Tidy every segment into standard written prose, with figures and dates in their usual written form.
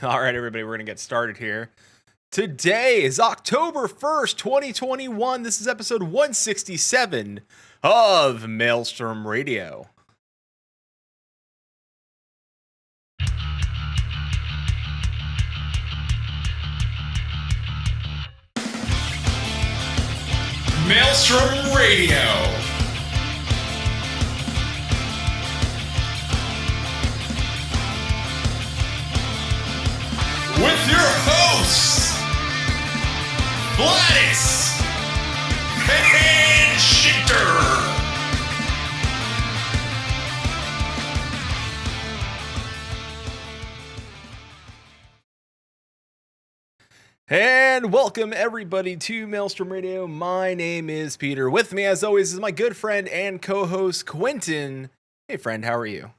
All right, everybody, we're going to get started here. Today is October 1st, 2021. This is episode 167 of Maelstrom Radio. Maelstrom Radio. With your hosts, Gladys and Shitter. And welcome everybody to Maelstrom Radio. My name is Peter. With me, as always, is my good friend and co-host Quentin. Hey, friend, how are you?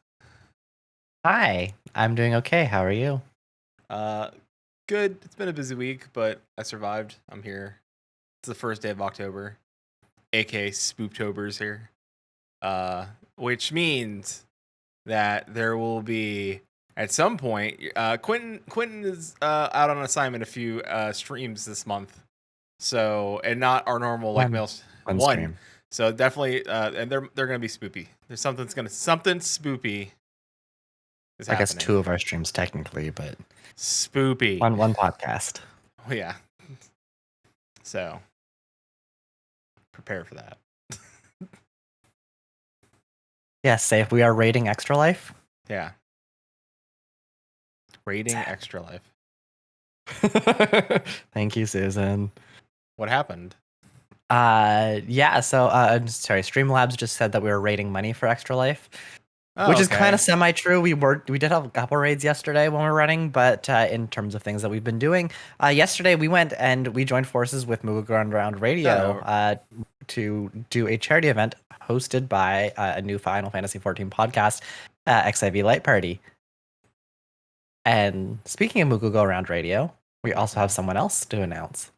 Hi, I'm doing okay. How are you? Good. It's been a busy week, but I survived. I'm here. It's the first day of October, aka Spooptober's here. Which means that there will be at some point. Quentin is out on assignment a few streams this month, so and not our normal like mails one stream. So definitely, and they're gonna be spoopy. There's something spoopy. I guess two of our streams technically, but spoopy on one podcast. Oh yeah. So prepare for that. Yes, safe. We are rating Extra Life. Yeah. Rating Extra Life. Thank you, Susan. What happened? Yeah, so sorry, Streamlabs just said that we were rating money for Extra Life. Which is kind of semi-true. We did have a couple raids yesterday when we were running, but in terms of things that we've been doing, yesterday we went and we joined forces with Moogle Underground Radio to do a charity event hosted by a new Final Fantasy XIV podcast, XIV Light Party. And speaking of Moogle Go Around Radio, we also have someone else to announce.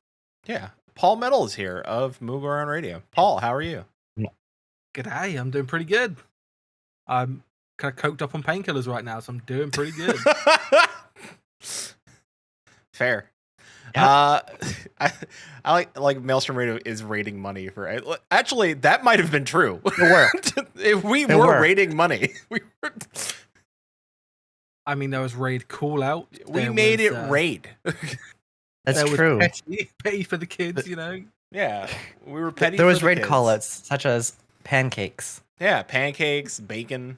Yeah, PaulMetal is here of Moogle Around Radio. Paul, how are you? G'day, I'm doing pretty good. I'm kind of coked up on painkillers right now, so I'm doing pretty good. Fair. Yeah. I like Maelstrom Radio is rating money for. Actually, that might have been true. If we were rating money, we were. I mean, there was raid call out. We made it raid. That's true. Petty for the kids, you know. Yeah, we were petty. There was raid call outs such as pancakes. Yeah, pancakes, bacon.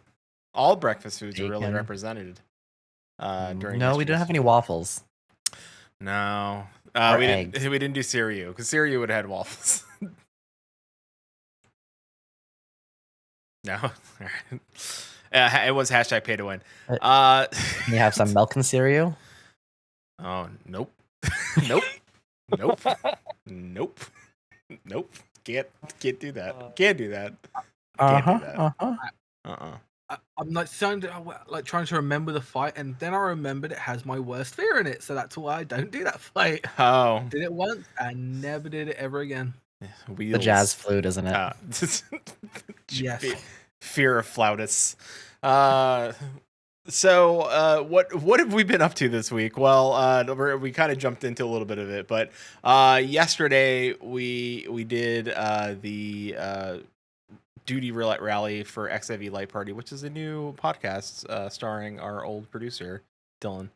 All breakfast foods are really represented. During no, we didn't have any waffles. No, we didn't do cereal because cereal would have had waffles. No, it was hashtag pay to win. You have some milk and cereal. Oh nope, nope, nope, nope, nope. Can't do that. Can't do that. I'm like trying to remember the fight, and then I remembered it has my worst fear in it, so that's why I don't do that fight. Oh, did it once, I never did it ever again. The jazz flute, isn't it? Yes. Fear of flautists. So what have we been up to this week? Well, we kind of jumped into a little bit of it, but yesterday we did the Duty Rally for XIV Light Party, which is a new podcast starring our old producer Dylan,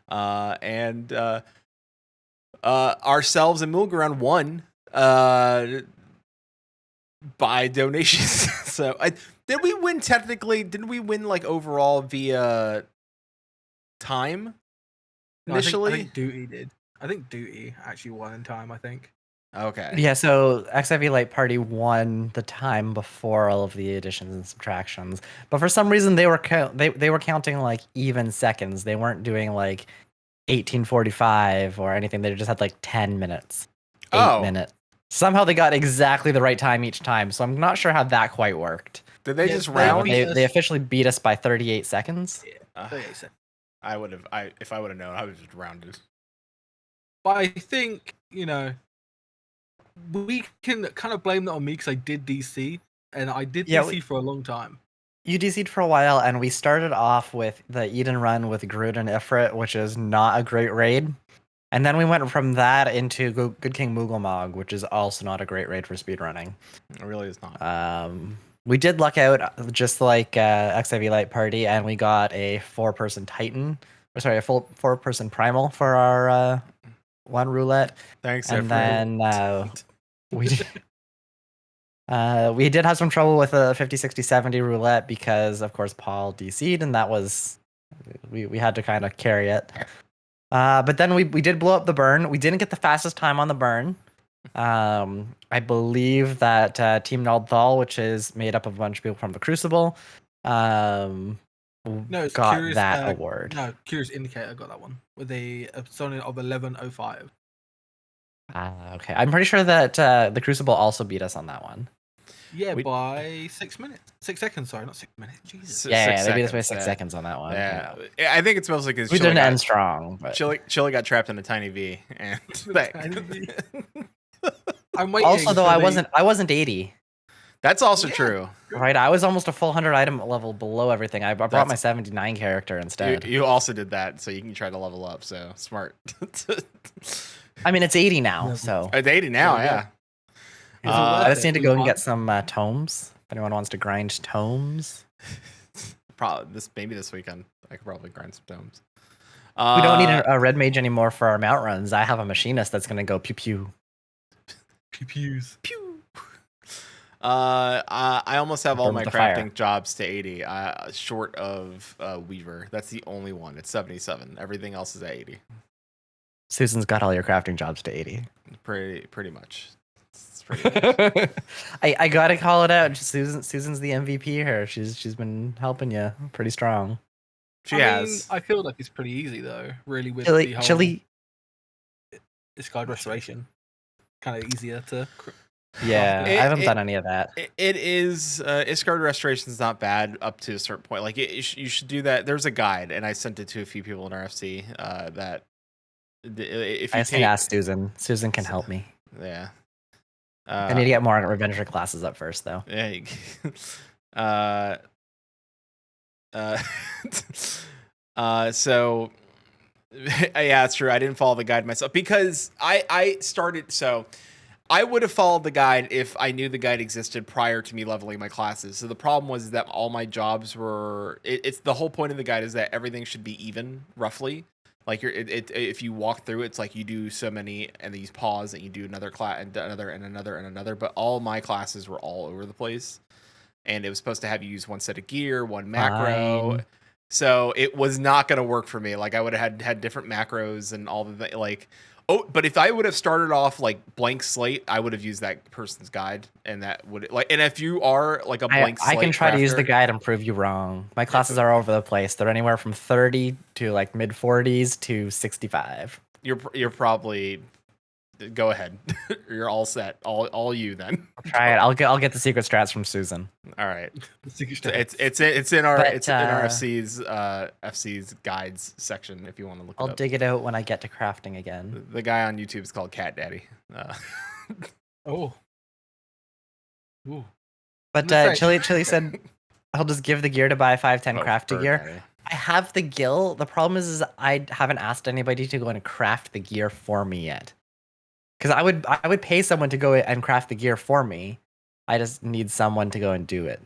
and ourselves and Milground won by donations. So did we win technically? Didn't we win like overall via time initially? I think Duty did. I think Duty actually won in time, I think. Okay. Yeah, so XIV Light Party won the time before all of the additions and subtractions, but for some reason they were counting like even seconds. They weren't doing like 1845 or anything. They just had like 10 minutes, 8 minutes. Somehow they got exactly the right time each time. So I'm not sure how that quite worked. Did they just round? They officially beat us by 38 seconds. Yeah, 38 seconds. If I would have known, I would have just rounded. But I think, we can kind of blame that on me because I did DC, and I did DC for a long time. you DC'd for a while, and we started off with the Eden run with Groot and Ifrit, which is not a great raid. And then we went from that into Good King Moogle which is also not a great raid for speedrunning. It really is not. We did luck out just like XIV Light Party, and we got a 4-person Titan. Or sorry, a full 4-person Primal for our one roulette. Thanks, and Efren. then we did have some trouble with a 50, 60, 70 roulette because, of course, Paul DC'd, and that was we had to kind of carry it. But then we did blow up the burn. We didn't get the fastest time on the burn. I believe that Team Naldthal, which is made up of a bunch of people from the Crucible, got Curious, that award. No, Curious Indicator got that one with a zoning of 11:05. Okay, I'm pretty sure that the Crucible also beat us on that one. Yeah, by 6 minutes. 6 seconds, sorry, not 6 minutes. Jesus. Yeah, they beat us by 6 seconds on that one. Yeah. I think it's mostly because we didn't end strong. But Chili got trapped in a tiny V, and I'm waiting. Also, though, I wasn't 80. That's also true. Right, I was almost a full 100 item level below everything. I brought my 79 character instead. You also did that, so you can try to level up. So smart. I mean, it's 80 now, so it's 80 now. Yeah. I just need to go and get some tomes. If anyone wants to grind tomes, probably maybe this weekend I could probably grind some tomes. We don't need a red mage anymore for our mount runs. I have a machinist that's gonna go pew pew. Pew pews. Pew. I almost have all my crafting jobs to 80. Short of Weaver. That's the only one. It's 77. Everything else is at 80. Susan's got all your crafting jobs to 80. Pretty much. I gotta call it out. Susan's the MVP here. She's been helping you pretty strong. She has. I feel like it's pretty easy though. Really, with the whole Chili discard restoration, kind of easier to. Yeah, I haven't done any of that. It is discard restoration is not bad up to a certain point. Like you should do that. There's a guide, and I sent it to a few people in RFC. That if you ask Susan. Susan can help me. Yeah. I need to get more Revenger classes up first, though. Yeah. So, yeah, it's true. I didn't follow the guide myself because I started. So, I would have followed the guide if I knew the guide existed prior to me leveling my classes. So the problem was that all my jobs were. It's the whole point of the guide is that everything should be even, roughly. Like if you walk through, it's like you do so many and these pause and you do another class and another and another and another. But all my classes were all over the place, and it was supposed to have you use one set of gear, one macro. Fine. So it was not going to work for me. Like I would have had different macros and all the like. Oh, but if I would have started off like blank slate, I would have used that person's guide, and that would like. And if you are like a blank slate, I can try to use the guide and prove you wrong. My classes are all over the place. They're anywhere from 30 to like mid 40s to 65. You're probably go ahead. You're all set. All you then. I'll try it. I'll get the secret strats from Susan. All right. The secret strats. It's in our FC's guides section if you want to look. I'll dig it out when I get to crafting again. The guy on YouTube is called Cat Daddy. Oh. Ooh. But Chili said I'll just give the gear to buy 510 crafting gear. Daddy. I have the gil. The problem is I haven't asked anybody to go and craft the gear for me yet. Because I would pay someone to go and craft the gear for me. I just need someone to go and do it.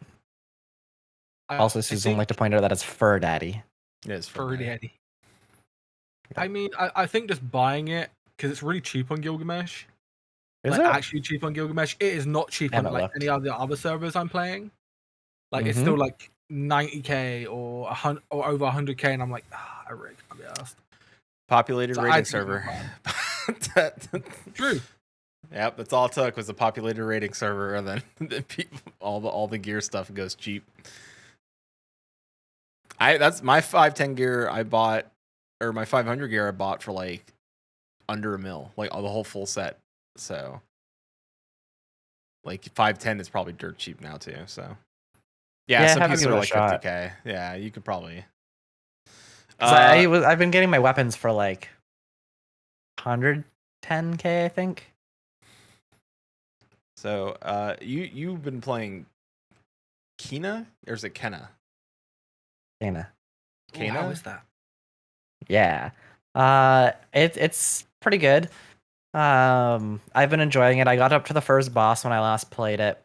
Also, Susan would like to point out that it's Fur Daddy. It is Fur Daddy. I mean, I think just buying it because it's really cheap on Gilgamesh. Is like, it actually cheap on Gilgamesh? It is not cheap on like any of the other servers I'm playing. Like it's still like 90k or 100 or over 100k, and I'm like, I really can't be asked. Populated rating server. True. Yep, that's all it took was a populated rating server, and then people, all the gear stuff goes cheap. That's my 510 gear I bought, or my 500 gear I bought for like under $1 million, like all the whole full set. So like 510 is probably dirt cheap now too. So yeah, some pieces are like 50k. Yeah, you could probably. I've been getting my weapons for like 110k, I think. So you've been playing Kena or is it Kenna? Kena. Kena? How is that? Yeah. It's pretty good. I've been enjoying it. I got up to the first boss when I last played it,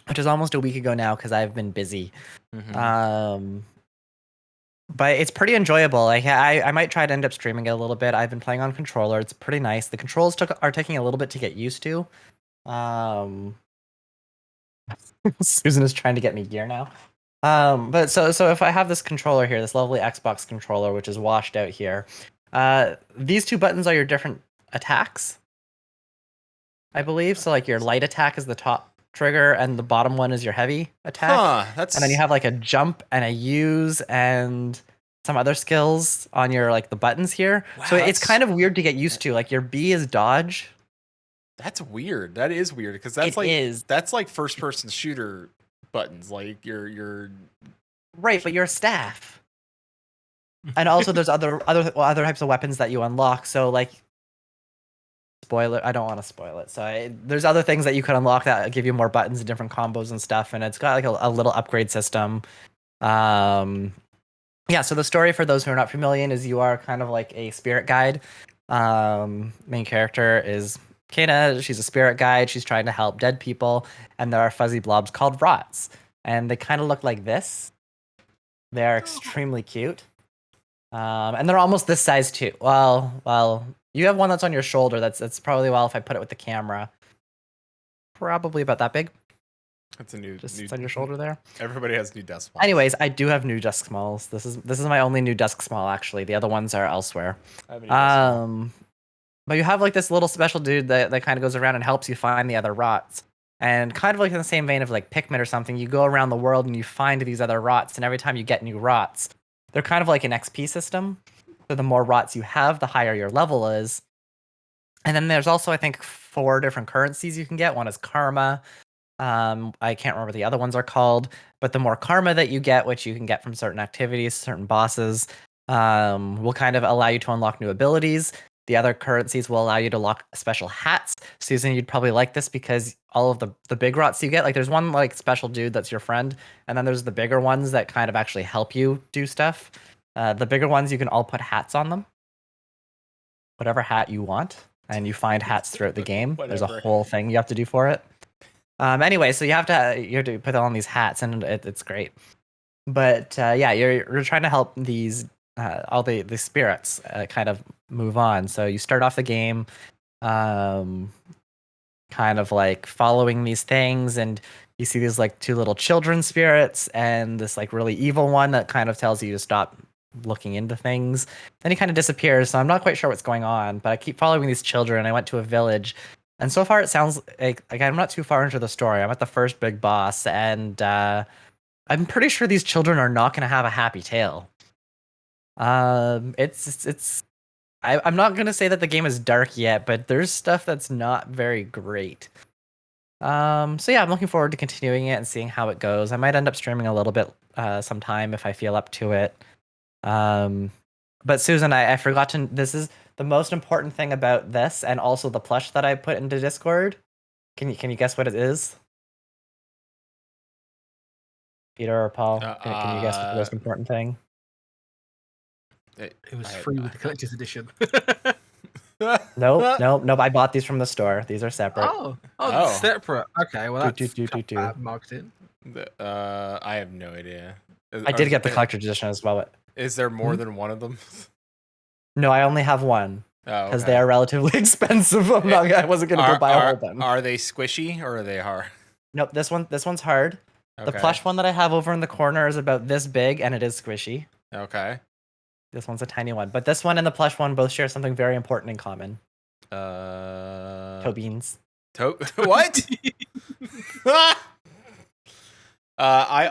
which is almost a week ago now because I've been busy. But it's pretty enjoyable. Like I might try to end up streaming it a little bit. I've been playing on controller. It's pretty nice. The controls are taking a little bit to get used to. Susan is trying to get me gear now. But so if I have this controller here, this lovely Xbox controller, which is washed out here, these two buttons are your different attacks, I believe. So like your light attack is the top trigger, and the bottom one is your heavy attack. And then you have like a jump and a use and some other skills on your like the buttons here. Wow, so it's kind of weird to get used to. Like your B is dodge. That's weird. That is weird because that's like first person shooter buttons. Like you're right, but you're a staff. And also there's other types of weapons that you unlock. So like spoiler, I don't want to spoil it. So there's other things that you could unlock that give you more buttons and different combos and stuff. And it's got like a little upgrade system. Yeah, so the story for those who are not familiar is you are kind of like a spirit guide. Main character is Kena. She's a spirit guide. She's trying to help dead people. And there are fuzzy blobs called rots. And they kind of look like this. They are extremely cute. And they're almost this size too. Well, you have one that's on your shoulder. That's probably if I put it with the camera. Probably about that big. That's a new on your shoulder there. Everybody has new desk smalls. Anyways, I do have new desk smalls. This is my only new desk small actually. The other ones are elsewhere. But you have like this little special dude that kind of goes around and helps you find the other rots. And kind of like in the same vein of like Pikmin or something, you go around the world and you find these other rots, and every time you get new rots, they're kind of like an XP system. So the more rots you have, the higher your level is. And then there's also, I think, 4 different currencies you can get. One is karma. I can't remember what the other ones are called, but the more karma that you get, which you can get from certain activities, certain bosses, will kind of allow you to unlock new abilities. The other currencies will allow you to lock special hats. Susan, you'd probably like this because all of the big rots you get, like there's one like special dude that's your friend, and then there's the bigger ones that kind of actually help you do stuff. The bigger ones, you can all put hats on them. Whatever hat you want, and you find hats throughout the game. There's a whole thing you have to do for it. Anyway, so you have to put on these hats, and it's great. But yeah, you're trying to help these all the spirits kind of move on. So you start off the game, kind of like following these things, and you see these like 2 little children spirits, and this like really evil one that kind of tells you to stop looking into things. Then he kind of disappears. So I'm not quite sure what's going on, but I keep following these children. I went to a village. And so far, it sounds like I'm not too far into the story. I'm at the first big boss, and I'm pretty sure these children are not going to have a happy tale. I'm not going to say that the game is dark yet, but there's stuff that's not very great. So yeah, I'm looking forward to continuing it and seeing how it goes. I might end up streaming a little bit sometime if I feel up to it. But Susan, I forgot to. This is the most important thing about this, and also the plush that I put into Discord. Can you guess what it is? Peter or Paul? Can you guess the most important thing? It was free with the collector's edition. Nope. I bought these from the store. These are separate. Oh, separate. Okay, well that's bad marketing. I have no idea. I did get the collector's edition as well. But... Is there more than one of them? No, I only have one. Because they are relatively expensive. I wasn't gonna go buy a whole bunch. Are they squishy or are they hard? Nope. This one's hard. Okay. The plush one that I have over in the corner is about this big, and it is squishy. Okay. This one's a tiny one, but this one and the plush one both share something very important in common. Toe beans. What? I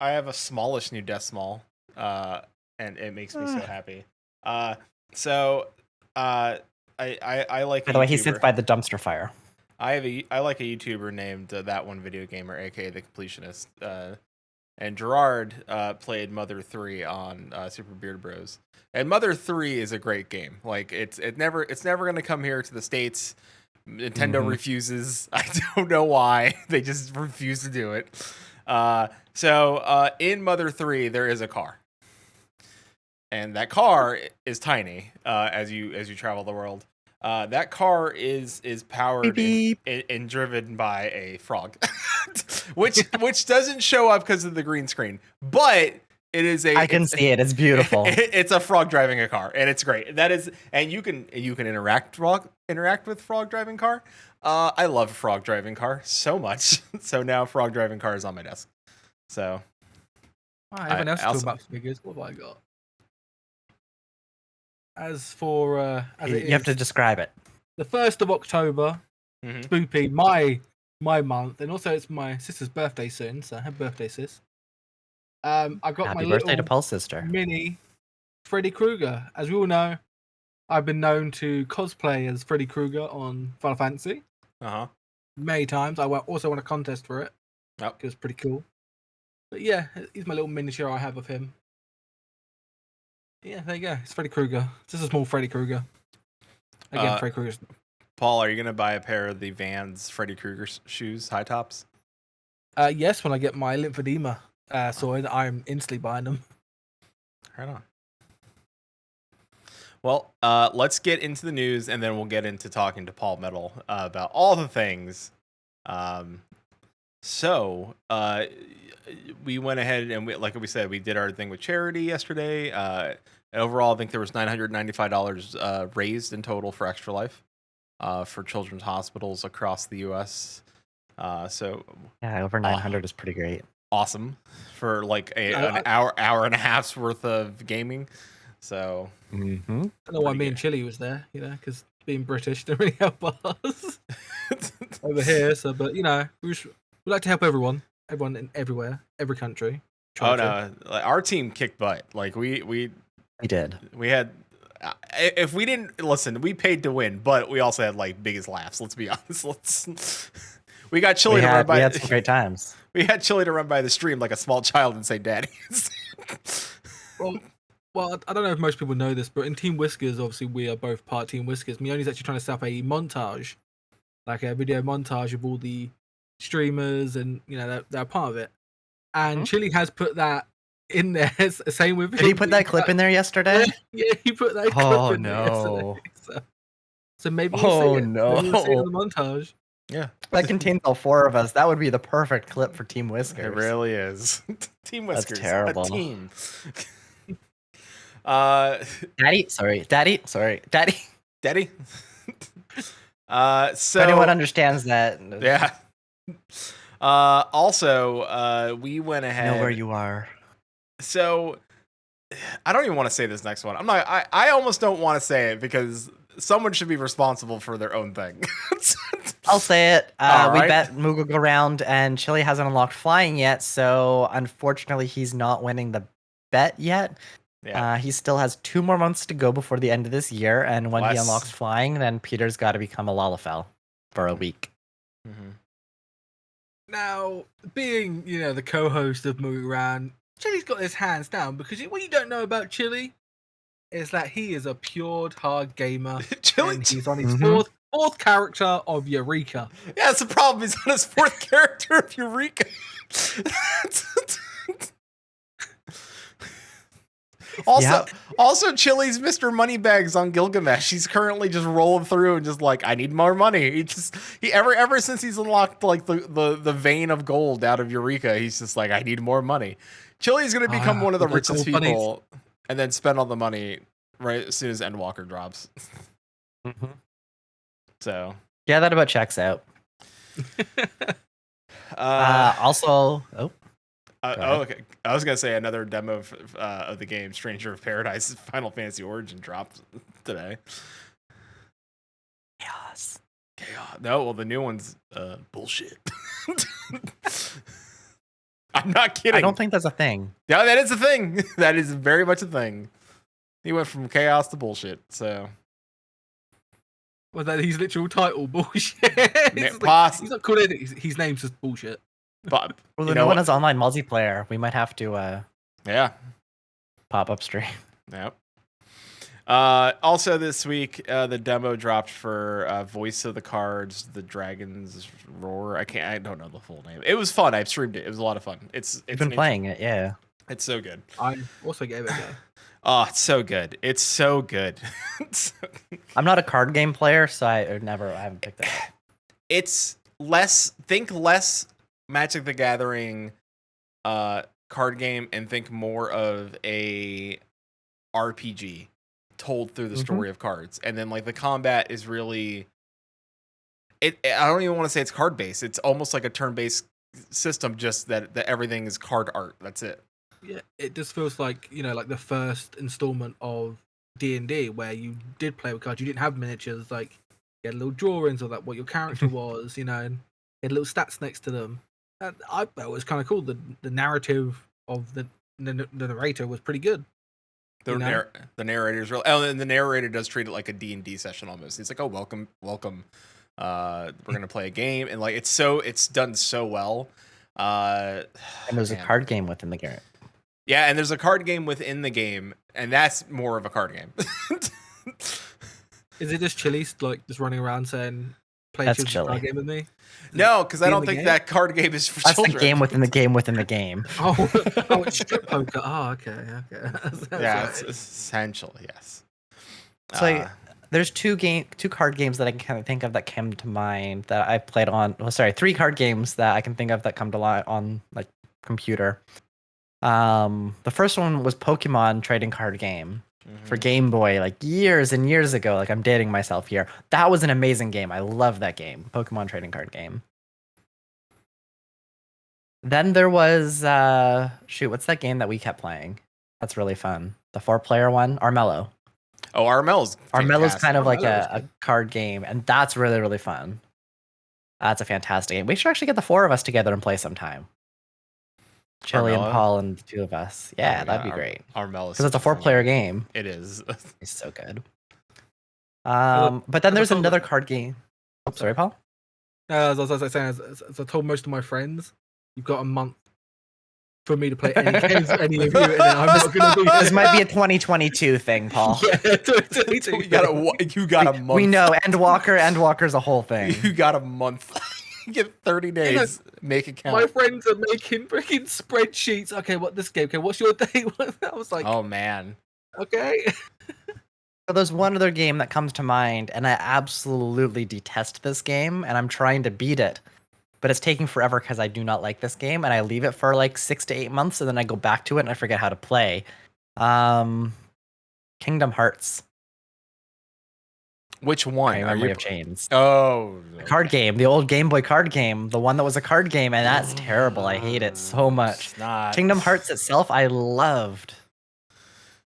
have a smallish new desk small, and it makes me so happy. I like. By the way, he sits by the dumpster fire. I like a YouTuber named That One Video Gamer, aka The Completionist. And Gerard played Mother 3 on Super Beard Bros. And Mother 3 is a great game. Like it's never gonna come here to the States. Nintendo refuses. I don't know why. They just refuse to do it. So in Mother 3, there is a car. And that car is tiny as you travel the world. That car is powered and driven by a frog, which doesn't show up because of the green screen. But it is I can see it. It's beautiful. It's a frog driving a car, and it's great. That is, and you can interact with frog driving car. I love frog driving car so much. So now frog driving car is on my desk. So everyone else talking about figures. What have I got? As for you have to describe it. The 1st of October, Spoopy, my month, and also it's my sister's birthday soon. So happy birthday, sis. I got happy my birthday to Paul's sister, mini Freddy Krueger. As we all know, I've been known to cosplay as Freddy Krueger on Final Fantasy. Many times. I also won a contest for it. Yep. It was pretty cool. But yeah, he's my little miniature I have of him. Yeah, there you go. It's Freddy Krueger. It's just a small Freddy Krueger. Again, Freddy Krueger's. Paul, are you gonna buy a pair of the Vans Freddy Krueger shoes, high tops? Yes, when I get my lymphedema sorted, I'm instantly buying them. Right on. Well, let's get into the news, and then we'll get into talking to PaulMetal about all the things. So we went ahead and like we said, we did our thing with charity yesterday. And overall, I think there was $995 raised in total for Extra Life for children's hospitals across the U.S. So yeah, over 900 is pretty great. Awesome for like an hour and a half's worth of gaming. So I don't know why me and Chili was there, because being British didn't really help us over here. So, but we like to help everyone in everywhere, every country. No, our team kicked butt. Like we did. We had. If we didn't listen, we paid to win, but we also had like biggest laughs. Let's be honest. We got Chili to run by. We had some great times. We had Chili to run by the stream like a small child and say, "Daddy." Well, I don't know if most people know this, but in Team Whiskers, obviously we are both part Team Whiskers. Mioni's actually trying to set up a montage, like a video montage of all the streamers, and they're part of it. And Chili has put that in there. Same with. Did he put that clip in there yesterday? Yeah, he put that clip in there yesterday. So maybe we'll see it. No! Maybe we'll see it in the montage. Yeah, that contains all 4 of us. That would be the perfect clip for Team Whiskers. It really is. Team Whiskers. That's terrible. A team. Daddy. So anyone understands that. Yeah. Also, we went ahead. Know where you are. So I don't even want to say this next one. I almost don't want to say it because someone should be responsible for their own thing. I'll say it. Right. We bet Moogle go round, and Chili hasn't unlocked flying yet, so unfortunately he's not winning the bet yet. Yeah. He still has 2 more months to go before the end of this year, and when he unlocks flying, then Peter's got to become a Lalafell for a week. Now, being the co-host of Moogle Round, Chili's got his hands down because what you don't know about Chili is that he is a pure hard gamer. Chili, and he's on his fourth character of Eureka. Yeah, that's the problem. He's on his 4th character of Eureka. Also, Chili's Mr. Moneybags on Gilgamesh. He's currently just rolling through and just like, I need more money. Ever since he's unlocked like the vein of gold out of Eureka, he's just like, I need more money. Chili's gonna become one of the richest people, and then spend all the money right as soon as Endwalker drops. So yeah, that about checks out. Also, okay. I was gonna say another demo of the game Stranger of Paradise Final Fantasy Origin dropped today. Chaos. No, well the new one's bullshit. I'm not kidding. I don't think that's a thing. Yeah, that is a thing. That is very much a thing. He went from chaos to bullshit. So. Was that his literal title? Bullshit. He's not called it. His name's just bullshit. But well, the new one is online multiplayer. We might have to pop up stream. Yep. Also this week, the demo dropped for Voice of the Cards, the Dragon's Roar. I don't know the full name. It was fun. I streamed it. It was a lot of fun. It's been playing it, yeah. It's so good. I also gave it a go. Oh, it's so good. It's so good. I'm not a card game player, so I haven't picked it up. It's less Magic the Gathering card game and think more of a RPG told through the story of cards. And then like the combat is really I don't even want to say it's card based. It's almost like a turn-based system, just that everything is card art. That's it. Yeah, it just feels like, like the first installment of D&D where you did play with cards. You didn't have miniatures, like you had little drawings of like what your character was, and you had little stats next to them. And I thought it was kind of cool. The narrative of the narrator was pretty good. The narrator's real. Oh, and the narrator does treat it like a D&D session almost. He's like, "Oh, welcome. We're gonna play a game," and like it's done so well. And there's a card game within the game. Yeah, and there's a card game within the game, and that's more of a card game. Is it just Chili's like just running around saying, "Play a children's card game with me"? No, because I don't think that card game is for children. That's the game within the game within the game. It's strip poker. Oh, okay. Yeah, it's essential. Yes. So there's two card games that I can kind of think of that came to mind that I played on. Well, sorry, 3 card games that I can think of that come to light on like computer. The first one was Pokemon trading card game for Game Boy, like years and years ago. Like I'm dating myself here. That was an amazing game. I love that game, Pokemon trading card game. Then there was what's that game that we kept playing? That's really fun. The 4-player one, Armello. Oh, Armello's kind of like a card game, and that's really, really fun. That's a fantastic game. We should actually get the 4 of us together and play sometime. Chili and Paul and the 2 of us. Yeah, that'd be great. Armello, because it's a 4-player game. It is. It's so good. But then there's another card game. Oh, sorry, Paul. As I was saying, as I told most of my friends, you've got a month for me to play any games with any of you, and I'm not going to be there. This might be a 2022 thing, Paul. Yeah, 2022. You got a month. We know Endwalker's a whole thing. You got a month. You get 30 days. Make it count. My friends are making freaking spreadsheets. Okay, what this game? Okay, what's your day? I was like, oh man. Okay. So there's one other game that comes to mind, and I absolutely detest this game, and I'm trying to beat it. But it's taking forever because I do not like this game, and I leave it for like 6 to 8 months, and then I go back to it and I forget how to play. Kingdom Hearts. Which one? Memory of Chains. Oh, the card game, the old Game Boy card game, the one that was a card game, and that's terrible. I hate it so much. Kingdom Hearts itself, I loved.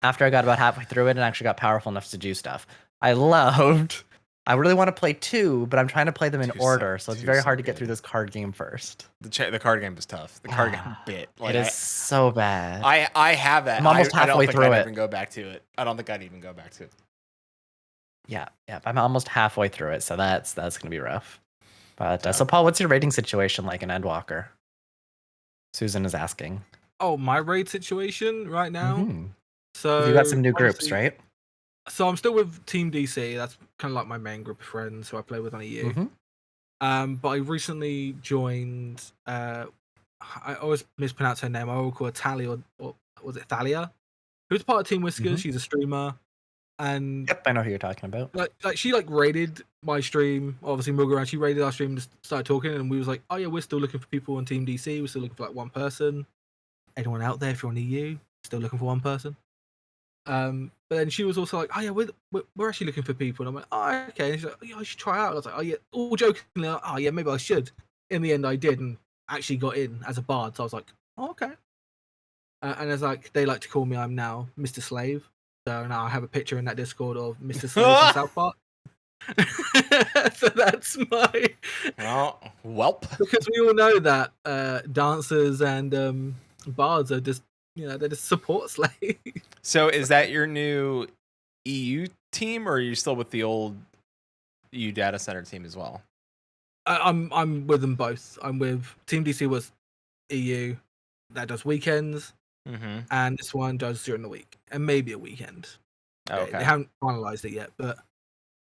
After I got about halfway through it and actually got powerful enough to do stuff, I loved. I really want to play 2, but I'm trying to play them in order, so it's very hard to get through this card game first. The card game is tough. The card game bit. Like, it is so bad. I have that. I'm almost halfway through it. I don't think I'd even go back to it. I don't think I'd even go back to it. Yeah. I'm almost halfway through it, so that's gonna be rough. But so Paul, what's your rating situation like in Endwalker? Susan is asking. Oh, my raid situation right now. Mm-hmm. So you got some new groups, right? So I'm still with Team DC. That's kind of like my main group of friends who I play with on EU. Mm-hmm. But I recently joined. I always mispronounce her name. I will call her Tally, or was it Thalia? Who's part of Team Whiskers? She's a streamer. And yep, I know who you're talking about. Like she raided my stream. Obviously, Mugaran, she raided our stream and just started talking, and we was like, oh yeah, we're still looking for people on Team DC. We're still looking for like one person. Anyone out there, if you're on EU, still looking for one person. But then she was also like, oh yeah, we're actually looking for people. And I'm like, oh okay. And she's like, oh, yeah, I should try out. I was like, oh yeah, all jokingly, like, oh yeah, maybe I should. In the end, I did and actually got in as a bard. So I was like, oh, okay. And as like they like to call me, I'm now Mr. Slave. So now I have a picture in that Discord of Mr. Slave from South Park. So that's my. Welp. Because we all know that dancers and bards are just, they're just support slaves. So is that your new EU team, or are you still with the old EU data center team as well? I'm with them both. I'm with Team DC was EU that does weekends. And this one does during the week and maybe a weekend. Okay. They haven't finalized it yet, but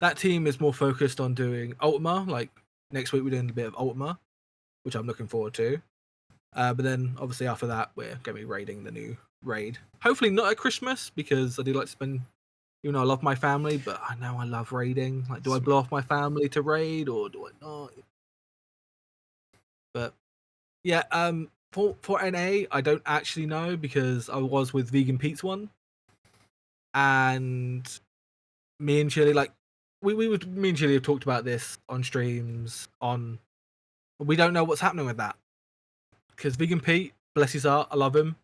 that team is more focused on doing Ultima. Like next week, we're doing a bit of Ultima, which I'm looking forward to. But then obviously after that, we're going to be raiding the new raid. Hopefully not at Christmas, because I do like to spend, even though I love my family, but I know I love raiding. Like, do I blow off my family to raid or do I not? But yeah, for NA, I don't actually know, because I was with Vegan Pete's one, and me and Chili, like, me and Chili have talked about this on streams. We don't know what's happening with that, because Vegan Pete, bless his heart, I love him.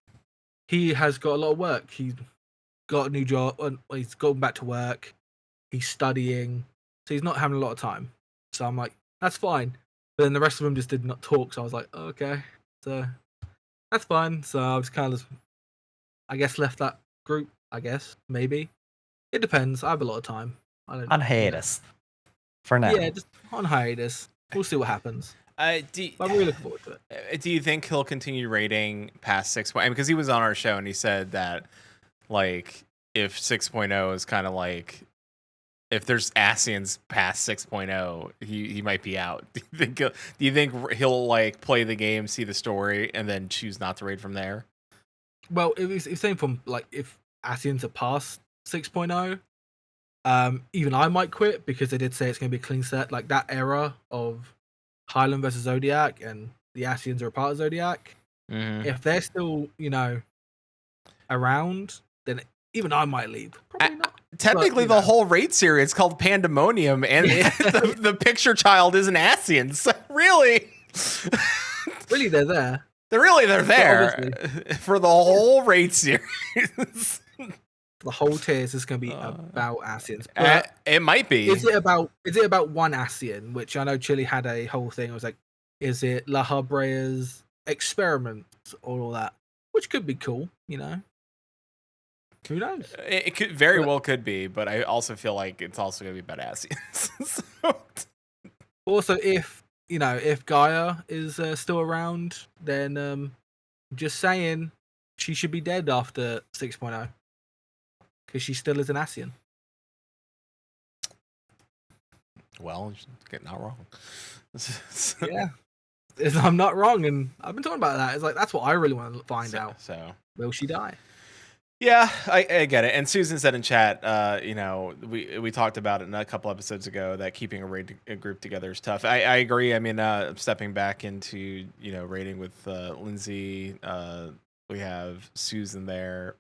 He has got a lot of work. He's got a new job. He's gone back to work. He's studying, so he's not having a lot of time. So I'm like, that's fine. But then the rest of them just did not talk. So I was like, okay, so that's fine. So I was kind of, I guess, left that group. I guess maybe it depends. I have a lot of time. I don't on hiatus for now. Yeah, just on hiatus. We'll see what happens. I'm really looking forward to it. Do you think he'll continue rating past 6.0? Because he was on our show and he said that, like, if 6.0 is kind of like, if there's Asians past 6.0, he might be out. Do you think he'll like play the game, see the story, and then choose not to raid from there? Well, it's saying from, like, if Asians are past 6.0, even I might quit, because they did say it's going to be a clean set. Like, that era of Highland versus Zodiac and the Asians are a part of Zodiac. Mm-hmm. If they're still, around, then even I might leave. Probably not. Technically, the whole raid series is called Pandemonium, and the picture child is an Asian. So really, they're there. They're there for the whole raid series. The whole tiers is going to be about Asians. It might be. Is it about one Asian? Which I know Chili had a whole thing. I was like, is it La Habrea's experiments or all that? Which could be cool, Who knows? It could very well could be, but I also feel like it's also going to be about Asians. So. Also, if Gaia is still around, then just saying, she should be dead after 6.0, because she still is an Asian. Well, you're not wrong. Yeah, I'm not wrong, and I've been talking about that. It's like, that's what I really want to find out. So, will she die? Yeah, I get it. And Susan said in chat, we talked about it in a couple episodes ago that keeping a group together is tough. I agree. I mean, stepping back into raiding with Lindsay, we have Susan there,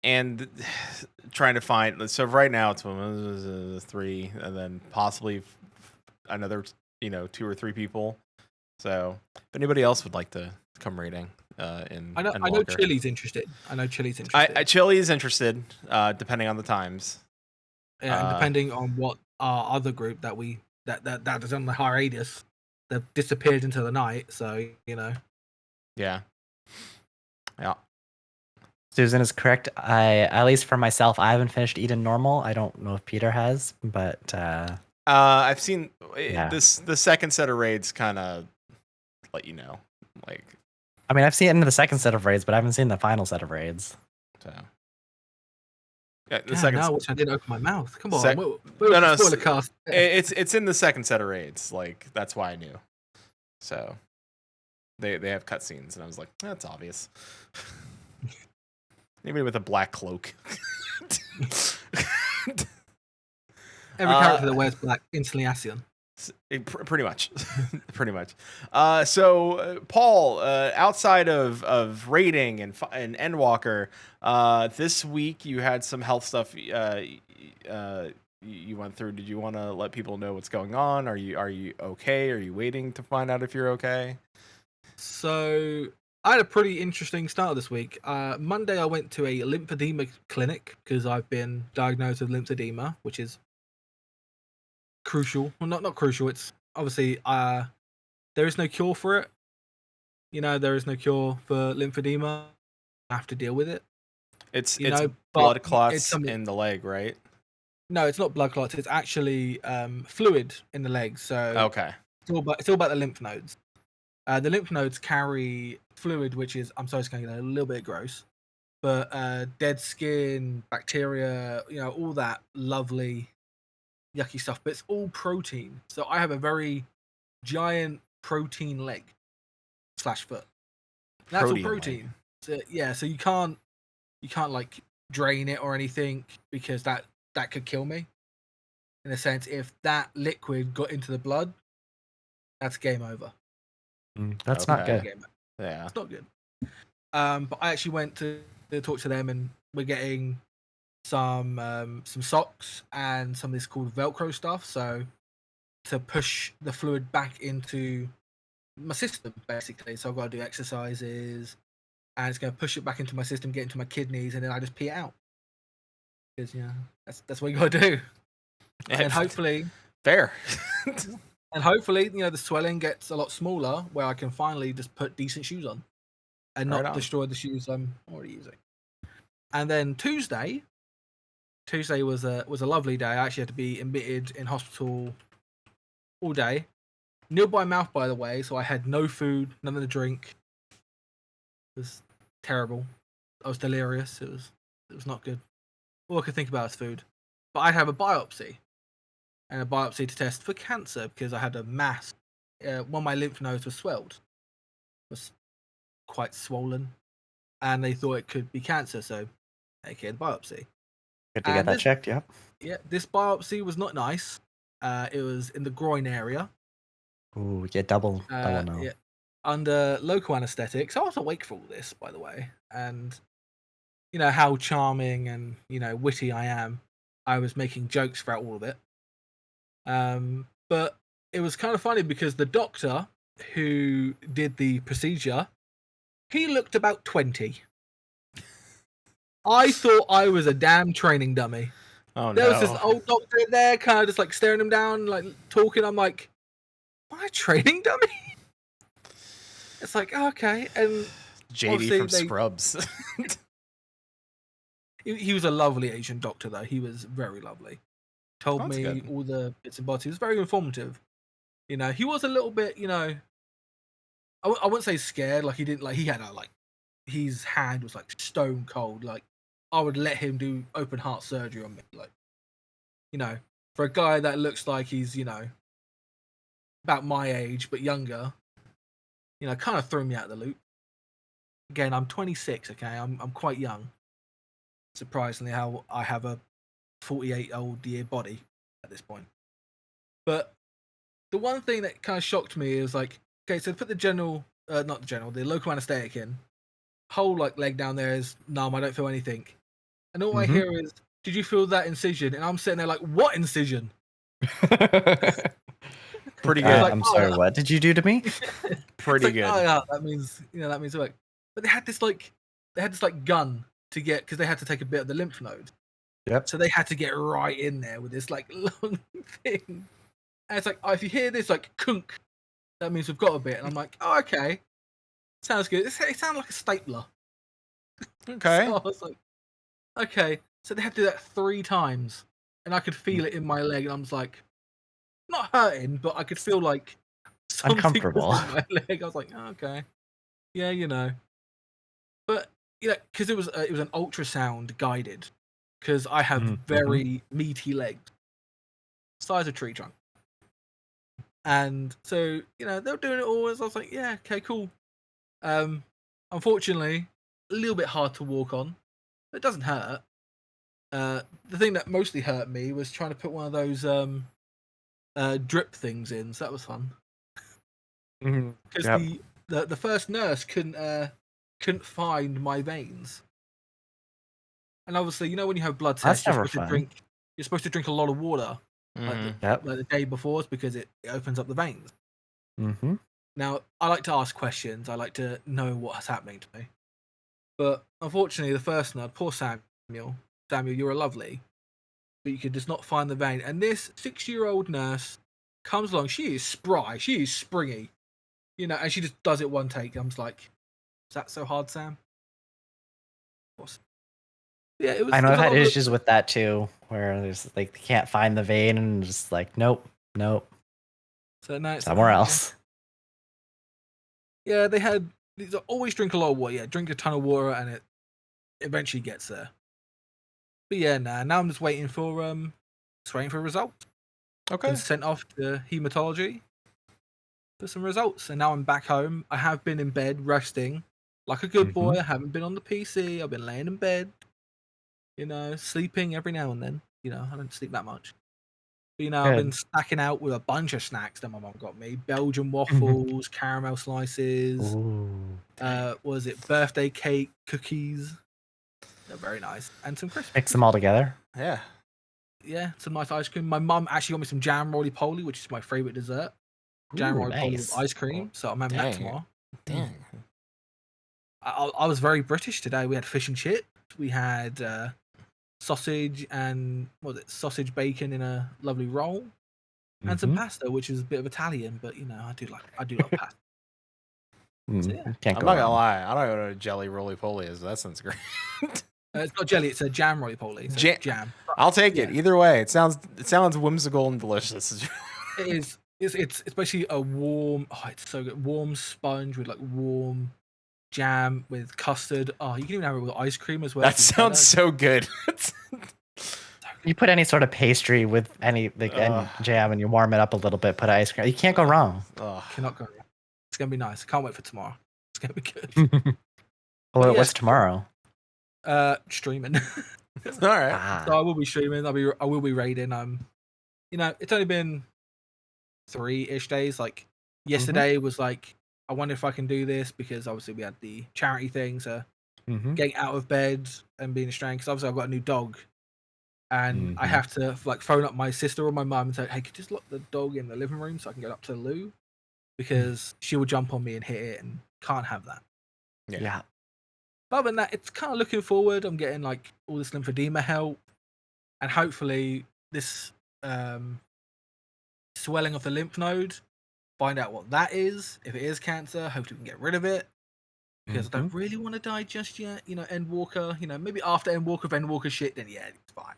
and trying to find. So right now it's 3, and then possibly another 2 or 3 people. So if anybody else would like to come raiding. I know Chili's interested. Chili is interested, depending on the times. Yeah, and depending on what our other group that is on the hiatus, they've disappeared into the night. So Yeah. Susan is correct. At least for myself, I haven't finished Eden Normal. I don't know if Peter has, but I've seen this. The second set of raids kind of let you know, like. I mean, I've seen the second set of raids, but I haven't seen the final set of raids. So, yeah, the second. No, which I didn't open my mouth. Come on, no, spoiler cast. It's in the second set of raids. Like, that's why I knew. So, they have cutscenes, and I was like, that's obvious. Anybody with a black cloak. Every character that wears black instantly Asian. Pretty much. Pretty much. So Paul, outside of raiding and Endwalker, this week you had some health stuff you went through. Did you want to let people know what's going on? Are you okay? Are you waiting to find out if you're okay? So I had a pretty interesting start this week. Monday I went to a Lymphedema Clinic because I've been diagnosed with lymphedema, which is crucial. Well, not crucial. It's obviously there is no cure for it. There is no cure for lymphedema. I have to deal with it. It's blood clots in the leg, right? No, it's not blood clots. It's actually fluid in the leg. So okay, it's all about the lymph nodes. The lymph nodes carry fluid, which is, I'm sorry, it's going to get a little bit gross. but dead skin, bacteria, all that lovely, yucky stuff. But it's all protein. So I have a very giant protein leg / foot. That's all protein. So, yeah, so you can't like drain it or anything because that could kill me. In a sense, if that liquid got into the blood, that's game over. That's not good. Yeah, it's not good. But I actually went to talk to them, and we're getting some socks and some of this called Velcro stuff. So to push the fluid back into my system, basically. So I've got to do exercises, and it's going to push it back into my system, get into my kidneys, and then I just pee it out. Because that's what you got to do. And hopefully, fair. And hopefully, the swelling gets a lot smaller, where I can finally just put decent shoes on, and not destroy the shoes I'm already using. And then Tuesday was a lovely day. I actually had to be admitted in hospital all day, nil by mouth, by the way. So I had no food, nothing to drink. It was terrible. I was delirious. It was not good. All I could think about was food. But I have a biopsy, and a biopsy to test for cancer because I had a mass. One of my lymph nodes was swelled, was quite swollen, and they thought it could be cancer. So, aka the biopsy. Good to get that checked. Yeah. Yeah, this biopsy was not nice. It was in the groin area. Ooh, yeah, double no. Yeah, under local anesthetics. I was awake for all this, by the way, and how charming and witty I am. I was making jokes throughout all of it. But it was kind of funny because the doctor who did the procedure, he looked about 20. I thought I was a damn training dummy. Oh, there was this old doctor there, kind of just like staring him down, like talking. I'm like, am I a training dummy? It's like, okay. And JD from Scrubs. He was a lovely Asian doctor, though. He was very lovely. Told me good. all the bits and bobs. He was very informative. He was a little bit, I wouldn't say scared. Like, he didn't, like, he had a, like, his hand was, like, stone cold. Like, I would let him do open heart surgery on me. Like, for a guy that looks like he's, about my age, but younger, kind of threw me out of the loop. Again, I'm 26, okay? I'm quite young. Surprisingly, how I have a 48-year body at this point. But the one thing that kind of shocked me is like, okay, so put the local anesthetic in. Whole like leg down there is numb. I don't feel anything. And all I hear is, "Did you feel that incision?" And I'm sitting there like, "What incision?" Pretty good. I'm sorry. What did you do to me? Pretty good. Oh, yeah, that means work. But they had this gun to get, because they had to take a bit of the lymph node. Yep. So they had to get right in there with this like long thing. And it's like, oh, if you hear this like kunk, that means we've got a bit. And I'm like, oh, okay, sounds good. It sounds like a stapler. Okay. So I was like, okay. So they had to do that 3 times, and I could feel it in my leg, and I was like, not hurting, but I could feel like something uncomfortable was in my leg. I was like, oh, okay, yeah, but because it was an ultrasound guided, because I have very meaty legs, size of tree trunk, and so they were doing it all. As I was like, yeah, okay, cool. Unfortunately, a little bit hard to walk on. It doesn't hurt. The thing that mostly hurt me was trying to put one of those drip things in. So that was fun. Because the first nurse couldn't find my veins. And obviously, when you have blood tests, you're supposed to drink a lot of water like the day before, because it opens up the veins. Now, I like to ask questions. I like to know what's happening to me. But unfortunately, the first nurse, poor Samuel, you're lovely, but you could just not find the vein. And this 6-year-old nurse comes along. She is spry. She is springy. And she just does it one take. I'm just like, is that so hard, Sam? Yeah, it was. I know I've had issues with that too, where there's like they can't find the vein and just like nope. So no, somewhere else. Yeah, they always drink a lot of water. Yeah, drink a ton of water, and eventually gets there. But yeah, now I'm just waiting for results. Okay. Been sent off to hematology for some results, and now I'm back home. I have been in bed resting like a good boy. I haven't been on the PC. I've been laying in bed, sleeping every now and then. I don't sleep that much. But, I've been stacking out with a bunch of snacks that my mom got me: Belgian waffles, caramel slices. What was it? Birthday cake, cookies. They're very nice, and some crisps. Mix them all together. Yeah. Yeah, some nice ice cream. My mum actually got me some jam roly-poly, which is my favorite dessert. Jam roly-poly with ice cream, so I'm having that tomorrow. Dang. I was very British today. We had fish and chips. We had sausage and sausage bacon in a lovely roll, and some pasta, which is a bit of Italian, but I do love pasta. So, yeah. Can't I'm go not gonna wrong. lie. I don't know what a jelly roly-poly is. That sounds great. It's not jelly; it's a jam roly-poly. So jam. I'll take it either way. It sounds whimsical and delicious. It is. It's basically a warm. Oh, it's so good. Warm sponge with like warm jam with custard. Oh, you can even have it with ice cream as well. That sounds so good. You put any sort of pastry with any any jam, and you warm it up a little bit. Put ice cream. You can't go wrong. Cannot go wrong. It's gonna be nice. Can't wait for tomorrow. It's gonna be good. What's tomorrow? Streaming. All right. So I will be streaming. I will be raiding. It's only been 3-ish days. Like yesterday was like, I wonder if I can do this because obviously we had the charity thing. So getting out of bed and being Australian, because obviously I've got a new dog, and I have to like phone up my sister or my mum and say, hey, could you just lock the dog in the living room so I can get up to the loo, because she will jump on me and hit it, and can't have that. Yeah. But other than that, it's kind of looking forward. I'm getting like all this lymphedema help, and hopefully this swelling of the lymph node, find out what that is. If it is cancer, hopefully we can get rid of it, because I don't really want to die just yet. Endwalker, maybe after Endwalker, if Endwalker shit, then yeah, it's fine.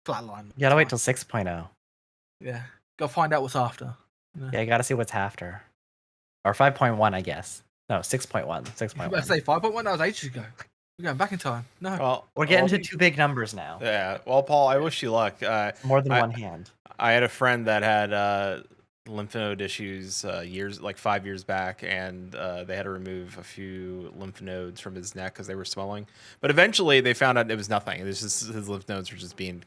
Flatline. You gotta wait till 6.0. Yeah, gotta find out what's after. Yeah, you gotta see what's after. Or 5.1, I guess. No, 6.1. 6.1. I say 5.1. That was ages ago. We're going back in time. No. Well, we're getting to two big numbers now. Yeah. Well, Paul, I wish you luck. More than one hand. I had a friend that had lymph node issues 5 years back, and they had to remove a few lymph nodes from his neck because they were swelling. But eventually, they found out it was nothing. It was just his lymph nodes were just being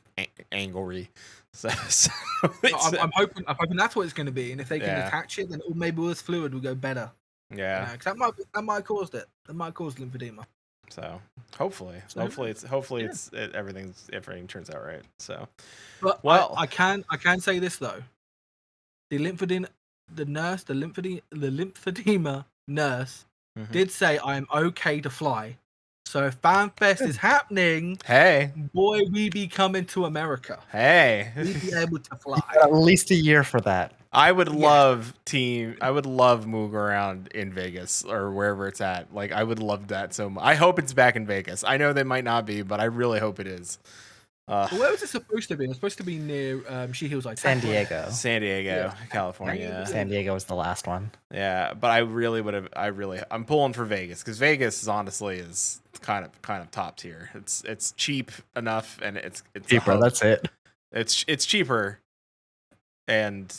angry. So I'm hoping that's what it's going to be, and if they can attach it, then maybe all this fluid will go better. Yeah, because that might have caused it. That might have caused lymphedema. So hopefully everything turns out right. So, but I can say this though, the lymphedema nurse did say I am okay to fly. So if FanFest is happening, hey boy, we be coming to America. Hey, we be able to fly. At least a year for that. I would love moving around in Vegas or wherever it's at. Like, I would love that so much. I hope it's back in Vegas. I know they might not be, but I really hope it is. Where was it supposed to be? It was supposed to be near She Hills, like San Diego, California. San Diego was the last one. Yeah, but I really would have. I'm pulling for Vegas because Vegas is honestly kind of top tier. It's cheap enough, and it's cheaper. That's it. It's cheaper, and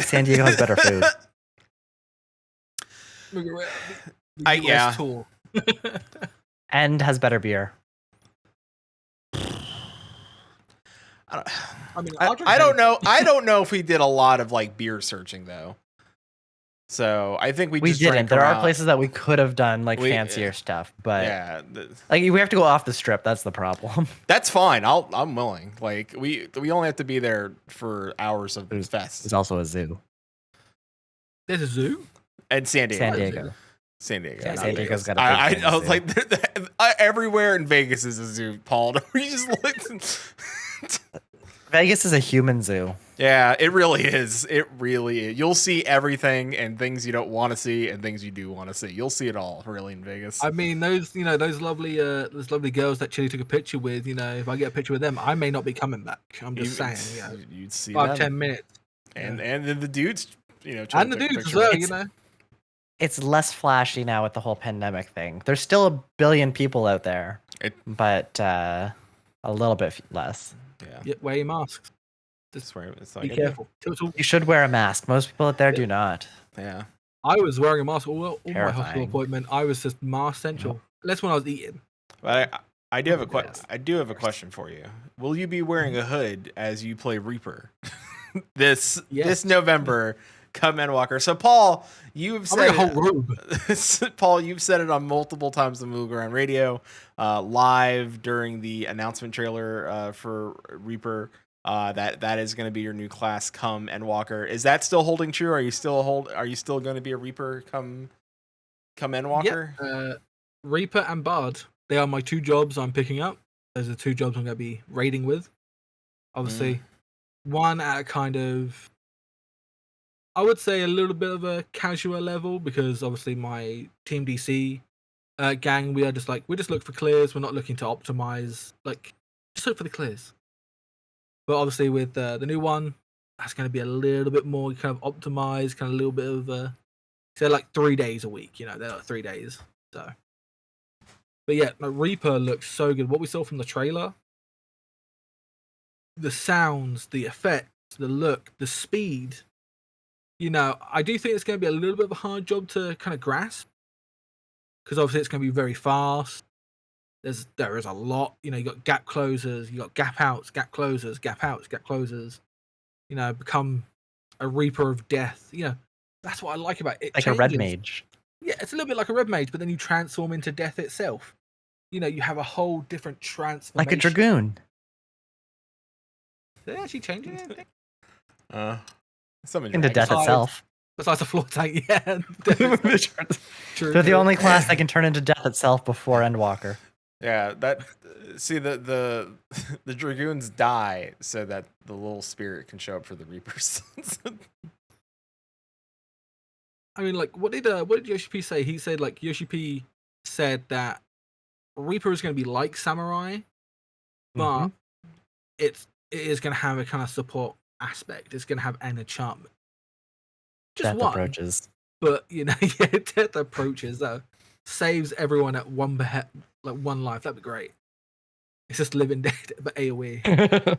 San Diego has better food. Tour. And has better beer. I don't know. I don't know if we did a lot of like beer searching though. So I think we just didn't. There are places that we could have done like fancier stuff, but like we have to go off the strip. That's the problem. That's fine. I'm willing. Like we only have to be there for hours of fest. There's also a zoo. There's a zoo and San Diego. San Diego. Yeah, San Diego's got a I was like, everywhere in Vegas is a zoo, Paul. We just looked. Vegas is a human zoo. Yeah, it really is. It really is. You'll see everything and things you don't want to see and things you do want to see. You'll see it all, really, in Vegas. I mean, those lovely girls that Chili took a picture with. If I get a picture with them, I may not be coming back. I'm just saying. You'd see 5-10 minutes, and then the dudes, and the dudes as well. it's less flashy now with the whole pandemic thing. There's still a billion people out there, but a little bit less. Yeah, wear your masks. Just wear it's be careful. You should wear a mask. Most people out there do not. Yeah. I was wearing a mask all my hospital Terrifying. appointment. I was just mask central. Unless when I was eating. But I do have a question for you. Will you be wearing a hood as you play Reaper this November? Come Endwalker. So Paul, you've said a whole robe. Paul, you've said it on multiple times on Move Around Radio, live during the announcement trailer for Reaper. That is going to be your new class come Endwalker. Is that still holding true? Are you still going to be a Reaper come Endwalker? Yeah, Reaper and Bard. They are my 2 jobs I'm picking up. Those are 2 jobs I'm going to be raiding with. Obviously, one at a kind of, I would say, a little bit of a casual level, because obviously my Team DC gang, we just look for clears. We're not looking to optimize. Just look for the clears. But obviously with the new one, that's going to be a little bit more kind of optimized, kind of a little bit of so like 3 days a week. They're like 3 days. So, but yeah, Reaper looks so good. What we saw from the trailer, the sounds, the effects, the look, the speed. I do think it's going to be a little bit of a hard job to kind of grasp, because obviously it's going to be very fast. There is a lot. You got gap closers, you got gap outs, gap closers, gap outs, gap closers. Become a Reaper of Death. That's what I like about it. Like a red mage. Yeah, it's a little bit like a red mage, but then you transform into death itself. You have a whole different transformation. Like a dragoon. Did they actually change anything? Into death itself. Besides the floor tank, yeah. They're the only class that can turn into death itself before Endwalker. Yeah, the dragoons die so that the little spirit can show up for the Reapers. I mean, what did Yoshi P say? He said Yoshi P said that Reaper is going to be like Samurai, but it is going to have a kind of support aspect. It's going to have an enchantment. Just death approaches. But death approaches though. Saves everyone at one life. That'd be great. It's just living dead, but AoE.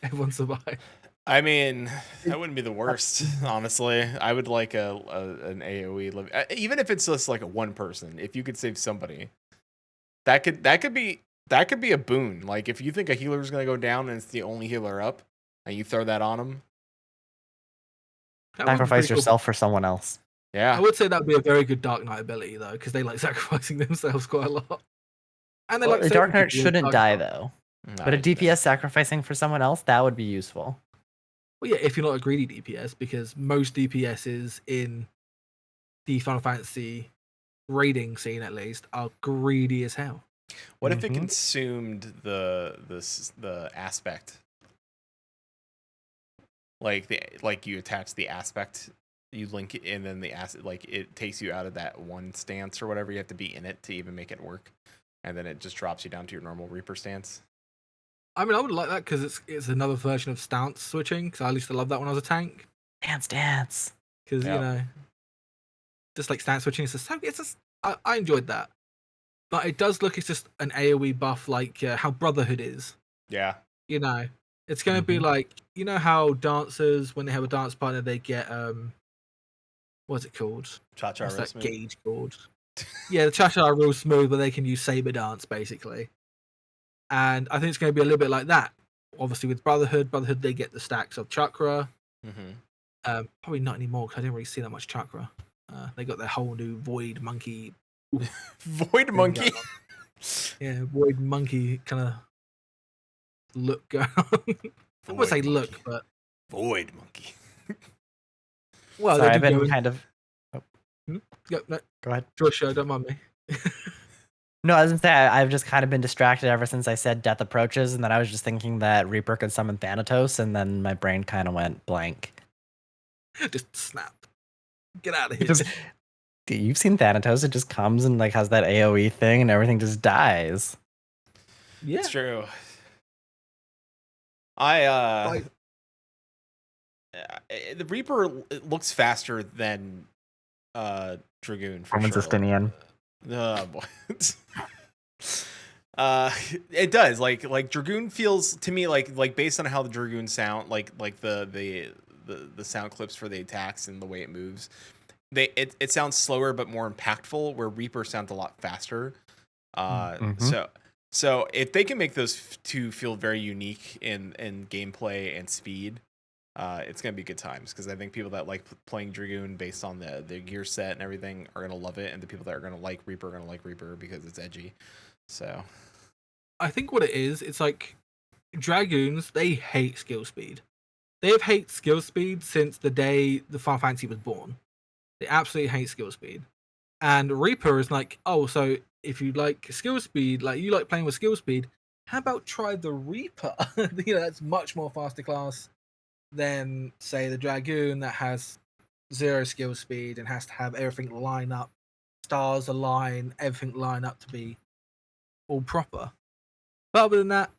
Everyone survives. I mean, that wouldn't be the worst, honestly. I would like an AoE live, even if it's just like a one person. If you could save somebody, that could be a boon. Like if you think a healer is gonna go down and it's the only healer up, and you throw that on them, sacrifice yourself for someone else. Yeah, I would say that would be a very good Dark Knight ability though, because they like sacrificing themselves quite a lot. And they the Dark Knight shouldn't die though, but a DPS sacrificing for someone else, that would be useful. Well, yeah, if you're not a greedy DPS, because most DPSs in the Final Fantasy raiding scene, at least, are greedy as hell. What if it consumed the aspect? Like you attach the aspect, you link it, and then the asset, it takes you out of that one stance or whatever. You have to be in it to even make it work, and then it just drops you down to your normal Reaper stance. I mean, I would like that because it's another version of stance switching. Because I used to love that when I was a tank. Dance. Because just like stance switching, I enjoyed that. But it does look, it's just an AoE buff, like how Brotherhood is. Yeah. It's going to be like, how dancers, when they have a dance partner, they get what's it called? Cha-cha What's that smooth. gauge called? Yeah, the cha-cha are real smooth, but they can use saber dance basically. And I think it's going to be a little bit like that. Obviously, with Brotherhood, they get the stacks of chakra. Probably not anymore because I didn't really see that much chakra. They got their whole new Void Monkey. Void Monkey? Yeah, Void Monkey kind of look going on. I would say look, but Void Monkey. Well, sorry, I've been kind of. Oh. Go ahead. Josh, don't mind me. No, I was gonna say I've just kind of been distracted ever since I said death approaches, and then I was just thinking that Reaper could summon Thanatos, and then my brain kind of went blank. Just snap. Get out of here. You've seen Thanatos, it just comes and has that AoE thing and everything just dies. Yeah. It's true. The Reaper looks faster than Dragoon for Roman sure. Justinian. Oh boy. It does like Dragoon feels to me like based on how the Dragoon sound like the sound clips for the attacks and the way it moves. It sounds slower but more impactful, where Reaper sounds a lot faster. So if they can make those two feel very unique in gameplay and speed, it's gonna be good times, because I think people that like playing Dragoon based on the gear set and everything are gonna love it, and the people that are gonna like Reaper are gonna like Reaper because it's edgy. So I think what it is, it's like Dragoons, they hate skill speed. They have hate skill speed since the day the Final Fantasy was born. They absolutely hate skill speed. And Reaper is like, oh, so if you like skill speed, like you like playing with skill speed, how about try the Reaper? That's much more faster class than, say, the Dragoon that has 0 skill speed and has to have everything line up, stars align, everything line up to be all proper. But other than that,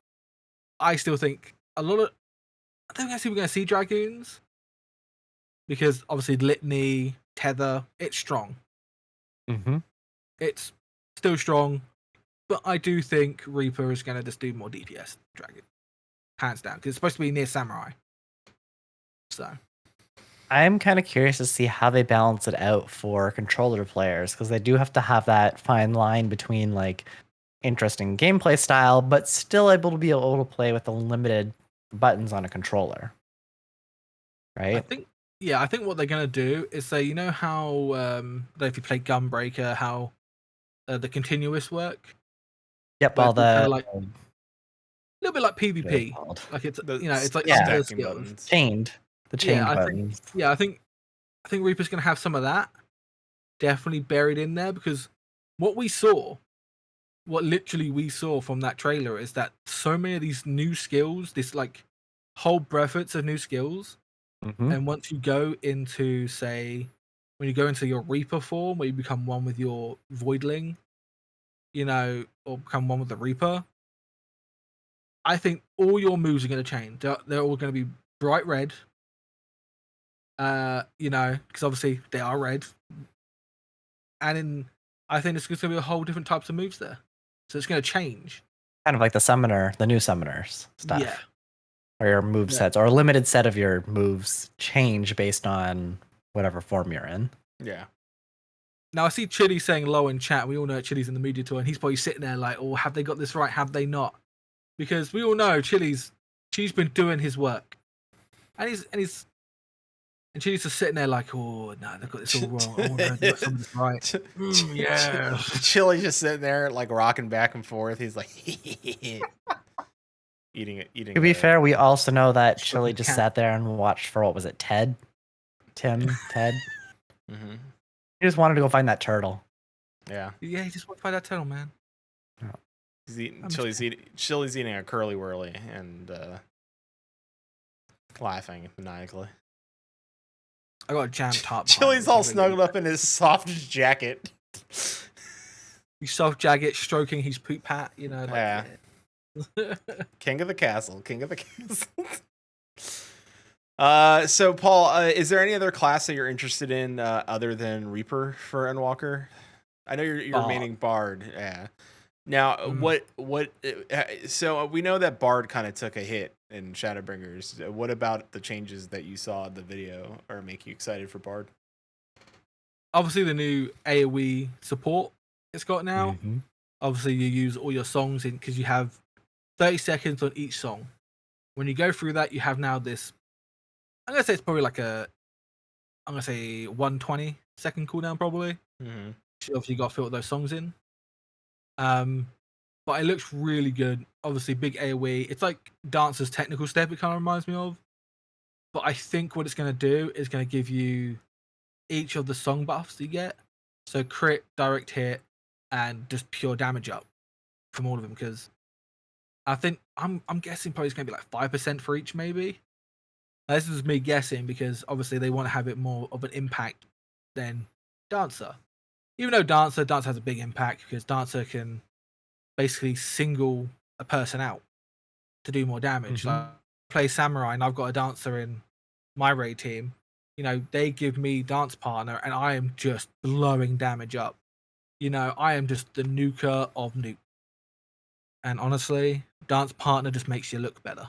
I still think I don't think we're going to see Dragoons, because obviously Litany, Tether, it's strong. It's still strong, but I do think Reaper is going to just do more DPS Dragon, hands down, because it's supposed to be near Samurai. So I'm kind of curious to see how they balance it out for controller players, because they do have to have that fine line between like interesting gameplay style, but still able to be able to play with the limited buttons on a controller. Right? I think what they're gonna do is say, you know how if you play Gunbreaker, how the continuous work. Yep. All All kind the of like a little bit like PvP. Like it's it's like yeah, skills buttons. chained. The chained buttons. I think Reaper's gonna have some of that definitely buried in there, because what literally we saw from that trailer is that so many of these new skills, this like whole breadth of new skills, and once you go into, say, when you go into your Reaper form, where you become one with your Voidling, or become one with the Reaper, I think all your moves are going to change. They're all going to be bright red. Because obviously they are red, and I think it's going to be a whole different types of moves there. So it's going to change. Kind of like the new summoners stuff. Yeah. Or your move sets, or a limited set of your moves change based on whatever form you're in. Yeah. Now I see Chili saying low in chat. We all know Chili's in the media tour, and he's probably sitting there like, "Oh, have they got this right? Have they not?" Because we all know Chili's been doing his work, and Chili's just sitting there like, "Oh no, they've got this all wrong. Oh no, they got some of this right." Yeah. Chili's just sitting there like rocking back and forth. He's like eating. To be fair, we also know that Chili just sat there and watched for, what was it, Ted? Ted? Mm-hmm. He just wanted to go find that turtle. Yeah. Yeah, he just wanted to find that turtle, man. Oh. He's eating Chili's eating a curly whirly and laughing maniacally. I got a jam top. Chili's all snuggled up in his soft jacket. He's soft jacket, stroking his poop hat, Like, yeah. King of the castle. So Paul, is there any other class that you're interested in other than Reaper for Endwalker? I know you're remaining Bard. Yeah. Now, what? So we know that Bard kind of took a hit in Shadowbringers. What about the changes that you saw in the video are making you excited for Bard? Obviously, the new AoE support it's got now. Obviously, you use all your songs in, because you have 30 seconds on each song. When you go through that, you have now this. I'm gonna say it's probably like I'm gonna say 120 second cooldown probably. Obviously, you got to filter those songs in. But it looks really good. Obviously, big AoE. It's like Dancer's technical step. It kind of reminds me of. But I think what it's gonna do is gonna give you each of the song buffs you get. So crit, direct hit, and just pure damage up from all of them. Because I think I'm guessing probably it's gonna be like 5% for each, maybe. Now, this is me guessing, because obviously they want to have it more of an impact than Dancer. Even though Dancer has a big impact, because Dancer can basically single a person out to do more damage. Like, I play Samurai and I've got a Dancer in my raid team. they give me Dance Partner, and I am just blowing damage up. I am just the nuker of nuke. And honestly, Dance Partner just makes you look better.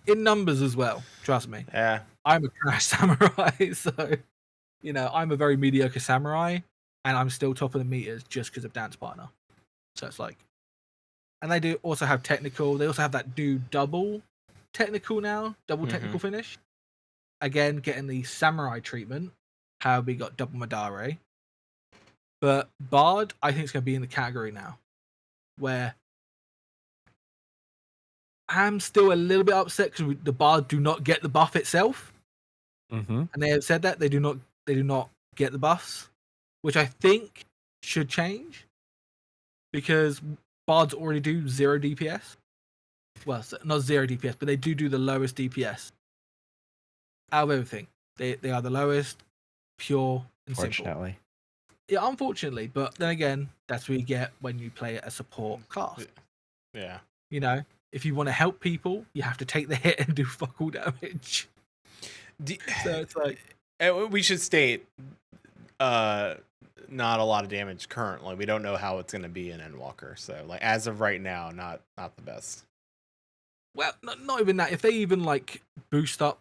In numbers as well, trust me. Yeah. I'm a trash samurai, so, I'm a very mediocre samurai, and I'm still top of the meters just because of Dance Partner. So it's like... And they do also have technical. They also have that double technical now, double technical finish. Again, getting the samurai treatment. How we got double Madare. But Bard, I think it's going to be in the category now, where I'm still a little bit upset because the Bard do not get the buff itself, and they have said that they do not get the buffs, which I think should change because Bards already do 0 DPS. Well, not 0 DPS, but they do the lowest DPS out of everything. They are the lowest, pure and simple. Yeah, unfortunately, but then again, that's what you get when you play a support class. Yeah. If you want to help people, you have to take the hit and do fuck all damage. So it's like... We should state, not a lot of damage currently. We don't know how it's going to be in Endwalker. So, like, as of right now, not the best. Well, not even that. If they even, like, boost up,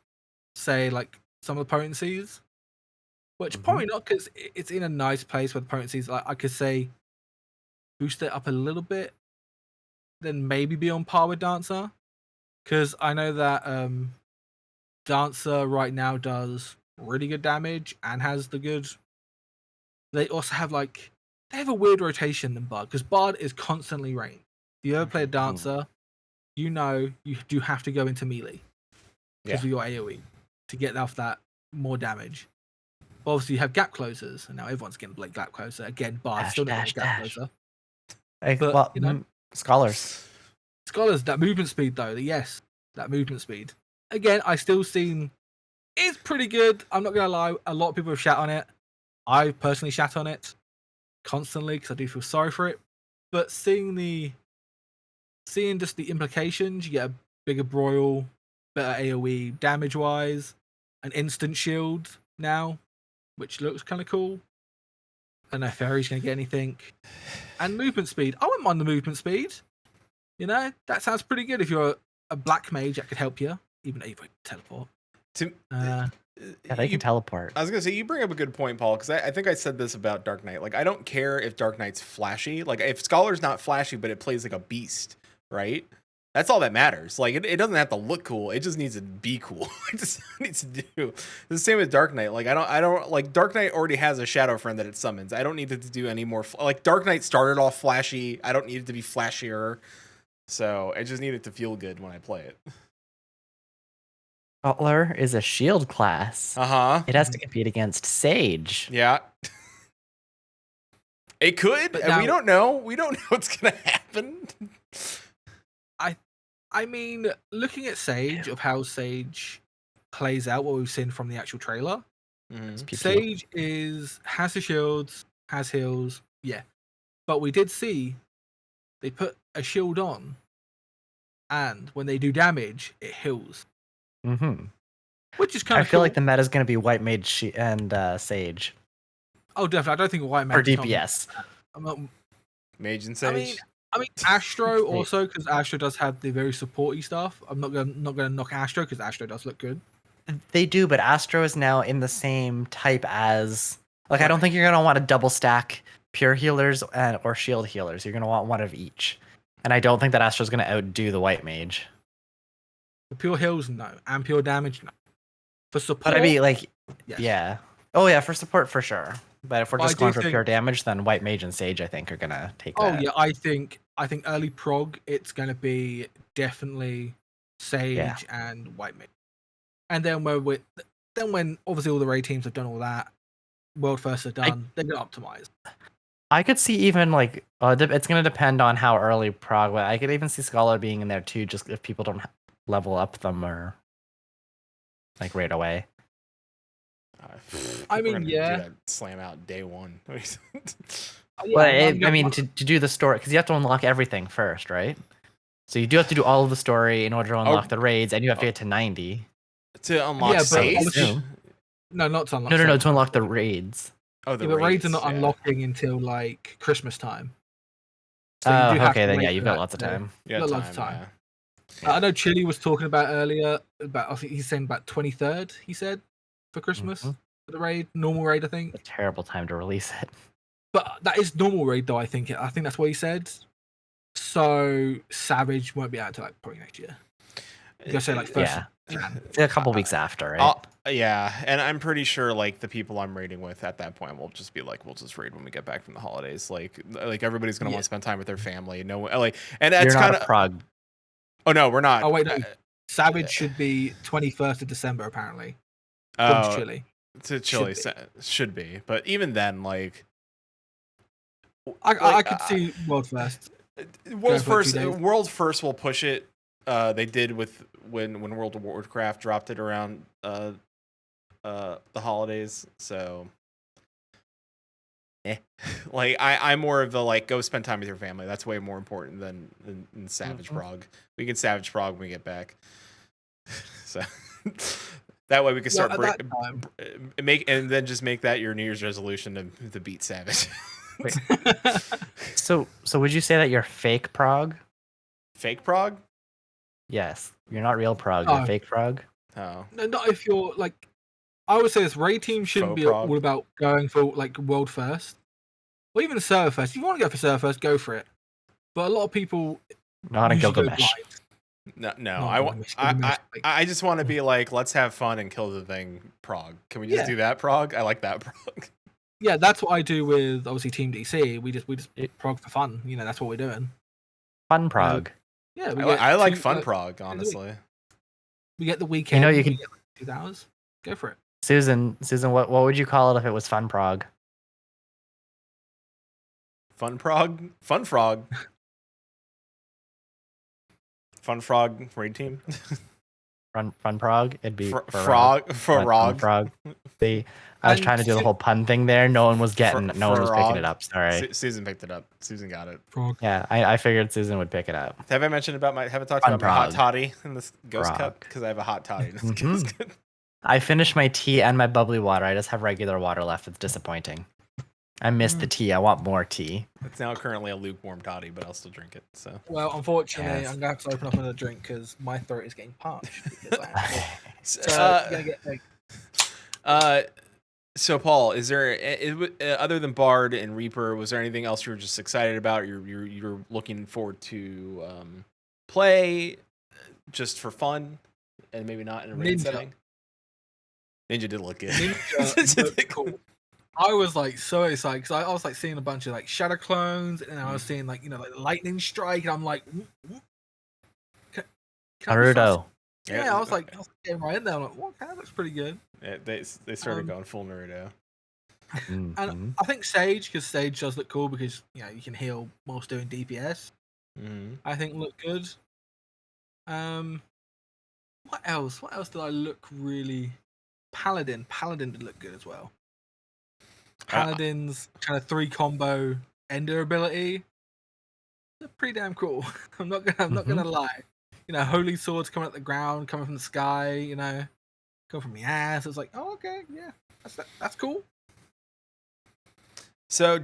say, like, some of the potencies, which probably not, because it's in a nice place where the potencies, like, I could say, boost it up a little bit, then maybe be on par with Dancer. Because I know that Dancer right now does really good damage and has the good... They also have, like... They have a weird rotation than Bard, because Bard is constantly ranged. If you ever play a Dancer, you do have to go into melee because of your AoE to get off that more damage. But obviously, you have gap closers, and now everyone's getting Blake gap closer. Again, Bard's still not getting gap closer. But, Scholars, that movement speed, though, that movement speed. Again, I still seen it's pretty good. I'm not going to lie. A lot of people have shat on it. I personally shat on it constantly because I do feel sorry for it. But seeing just the implications, you get a bigger broil, better AoE damage-wise, an instant shield now, which looks kind of cool. I don't know if Fairy's going to get anything. And movement speed. I wouldn't mind the movement speed. That sounds pretty good if you're a black mage that could help you, even though you won't teleport. Yeah, they can teleport. I was going to say, you bring up a good point, Paul, because I think I said this about Dark Knight. Like, I don't care if Dark Knight's flashy. Like, if Scholar's not flashy, but it plays like a beast, right? That's all that matters. Like, it doesn't have to look cool. It just needs to be cool. It just needs to do. The same with Dark Knight. Like, I don't like Dark Knight already has a shadow friend that it summons. I don't need it to do any more. Like, Dark Knight started off flashy. I don't need it to be flashier. So I just need it to feel good when I play it. Butler is a shield class. It has to compete against Sage. Yeah. It could. But now, we don't know. We don't know what's going to happen. I mean, looking at Sage, of how Sage plays out, what we've seen from the actual trailer, Sage has the shields, has heals, yeah. But we did see they put a shield on, and when they do damage, it heals. Which is kind of feel like the meta is going to be White Mage and Sage. Oh, definitely. I don't think White Mage for DPS. Mage and Sage. I mean Astro also, because Astro does have the very supporty stuff. I'm not gonna knock Astro because Astro does look good. They do, but Astro is now in the same type as like I don't think you're gonna want to double stack pure healers or shield healers. You're gonna want one of each, and I don't think that Astro's gonna outdo the White Mage. For pure heals, no, and pure damage, no. For support, but I mean, like, yeah. Oh yeah, for support for sure. But if we're just going for pure damage, then White Mage and Sage, I think, are gonna take that. Oh yeah, I think early prog, it's gonna be definitely Sage and White Mage, and then when obviously all the raid teams have done all that, World First are done, they're gonna optimize. I could see even like it's gonna depend on how early prog. But I could even see Scholar being in there too, just if people don't level up them or like right away. I mean, slam out day one. I mean, to do the story, because you have to unlock everything first, right? So you do have to do all of the story in order to unlock the raids, and you have to get to 90 to unlock Sage. No, not to unlock. No, to unlock the raids. Oh, the but raids are not yeah. unlocking until like Christmas time. So you do have okay, to then wait you've for got that, lots of time. Yeah, got time, lots of time. Yeah. I know Chili was talking about earlier about, I think he's saying about 23rd. He said for Christmas for the raid, normal raid, I think. A terrible time to release it. But that is normal raid though. I think that's what he said. So Savage won't be out until like probably next year. You gotta say like first. Yeah, a couple weeks after, right? Yeah, and I'm pretty sure like the people I'm raiding with at that point will just be like, we'll just raid when we get back from the holidays. Like everybody's gonna want to spend time with their family. No, like, and that's kind of Prog. Oh no, we're not. Oh wait, no. Savage should be 21st of December apparently. Oh, Chili. To Chili should be, but even then, like, I could see World First. World First will push it. They did with when World of Warcraft dropped it around the holidays. So, like I'm more of the like go spend time with your family. That's way more important than Savage Prog. We can Savage Prog when we get back. So that way we can start and then just make that your New Year's resolution to beat Savage. So would you say that you're fake Prog? Fake Prog? Yes, you're not real Prog. You're fake Prog. Oh, no, not if you're like. I would say this raid team shouldn't be all about going for like world first, or even server first. If you want to go for server first, go for it. But a lot of people not in Gilgamesh. No. I just want to be like, let's have fun and kill the thing. Prog. Can we just do that? Prog. I like that Prog. Yeah, that's what I do with obviously Team DC. We just prog for fun. You know, that's what we're doing. Fun Prog. Yeah, I like fun Prog. Honestly, we get the weekend. You can get like 2 hours. Go for it. Susan, what would you call it if it was fun Prog? Fun Prog? Fun Frog. Fun Frog raid team. Fun Prog. It'd be Frog. I was trying to do the whole pun thing there. No one was picking it up. Sorry. Susan picked it up. Susan got it. Frog. Yeah, I figured Susan would pick it up. Have I mentioned about haven't talked about my hot toddy in this Ghost Cup? Because I have a hot toddy in this Ghost Cup. I finished my tea and my bubbly water. I just have regular water left. It's disappointing. I missed the tea. I want more tea. It's now currently a lukewarm toddy, but I'll still drink it. So. Well, unfortunately, I'm gonna have to open up another drink because my throat is getting parched. So Paul, is there other than Bard and Reaper, was there anything else you were just excited about? You're looking forward to play just for fun, and maybe not in a raid setting. Ninja did look good. Ninja looked cool. I was like so excited because I was like seeing a bunch of like shadow clones, and I was seeing like like lightning strike, and I'm like, Naruto. Yeah, I was getting right in there. I'm like, well, that looks pretty good. Yeah, they started going full Naruto. And I think Sage, because Sage does look cool because you can heal whilst doing DPS. I think look good. What else? What else did I look really? Paladin did look good as well. Paladin's kind of 3 combo ender ability. They're pretty damn cool. I'm not gonna lie. Holy swords coming out the ground, coming from the sky. Coming from the ass. It's like, oh, okay, yeah, that's cool. So,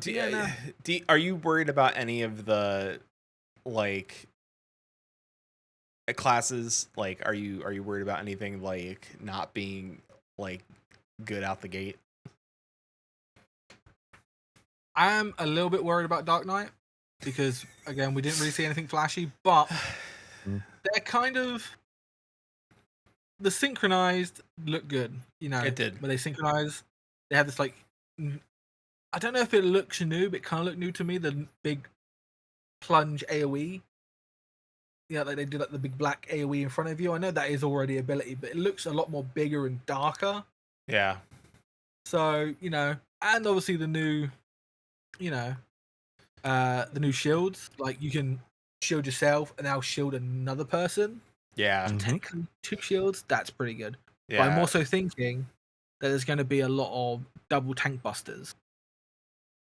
are you worried about any of the like classes? Like, are you worried about anything like not being like good out the gate? I'm a little bit worried about Dark Knight because again we didn't really see anything flashy, but they're kind of the synchronized look good. It did. When they synchronize, they have this like I don't know if it looks new, but it kind of looked new to me. The big plunge AOE. Yeah, like they did like the big black AOE in front of you. I know that is already ability, but it looks a lot more bigger and darker. Yeah. So, and obviously the new, the new shields. Like you can shield yourself and now shield another person. Yeah. Technically 2 shields. That's pretty good. Yeah. But I'm also thinking that there's going to be a lot of double tank busters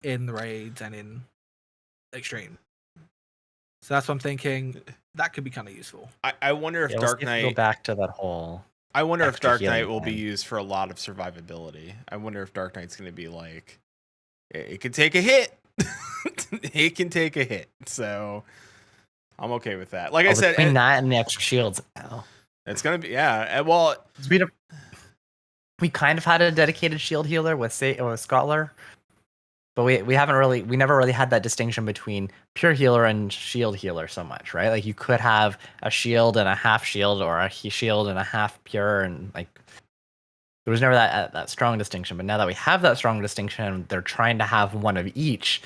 in the raids and in Extreme. So that's what I'm thinking. That could be kind of useful. I wonder if Dark Knight go back to that whole I wonder if extra Dark Knight healing will be time. used for a lot of survivability. I wonder if Dark Knight's going to be like, it can take a hit. It can take a hit. So I'm okay with that. Like I said, between that and the extra shields now. it's going to be, yeah. Well, we kind of had a dedicated shield healer with Scottler, but we never really had that distinction between pure healer and shield healer so much, right? Like you could have a shield and a half shield, or a shield and a half pure, and like there was never that strong distinction. But now that we have that strong distinction, they're trying to have one of each.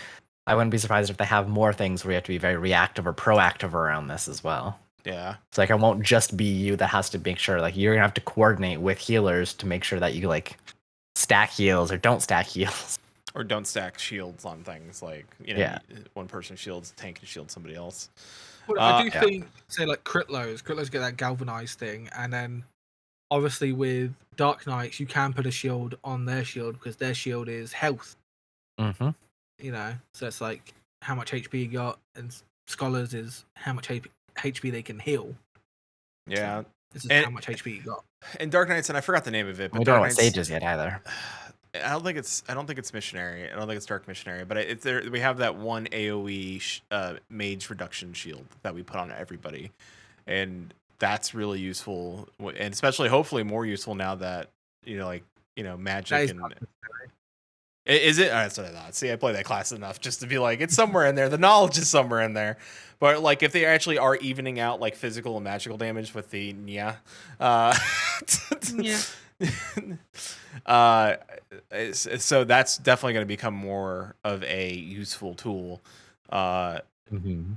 I wouldn't be surprised if they have more things where you have to be very reactive or proactive around this as well. Yeah. It's like, it won't just be you that has to make sure, like, you're going to have to coordinate with healers to make sure that you, like, stack heals or don't stack heals. Or don't stack shields on things. Like, one person shields a tank and shield somebody else. Well, I do think, say, like, Critlows get that galvanized thing, and then, obviously, with Dark Knights, you can put a shield on their shield, because their shield is health. Mm-hmm. You know, so it's like, how much HP you got, and Scholars is how much HP they can heal. Yeah. So this is how much HP you got. And Dark Knights, and I forgot the name of it, but we don't know what stages yet either. I don't think it's missionary. I don't think it's dark missionary, but it's there. We have that one AOE mage reduction shield that we put on everybody, and that's really useful, and especially hopefully more useful now that magic and. Is it? That's what I thought. See, I play that class enough just to be like, it's somewhere in there. The knowledge is somewhere in there. But like, if they actually are evening out like physical and magical damage with the so that's definitely going to become more of a useful tool. And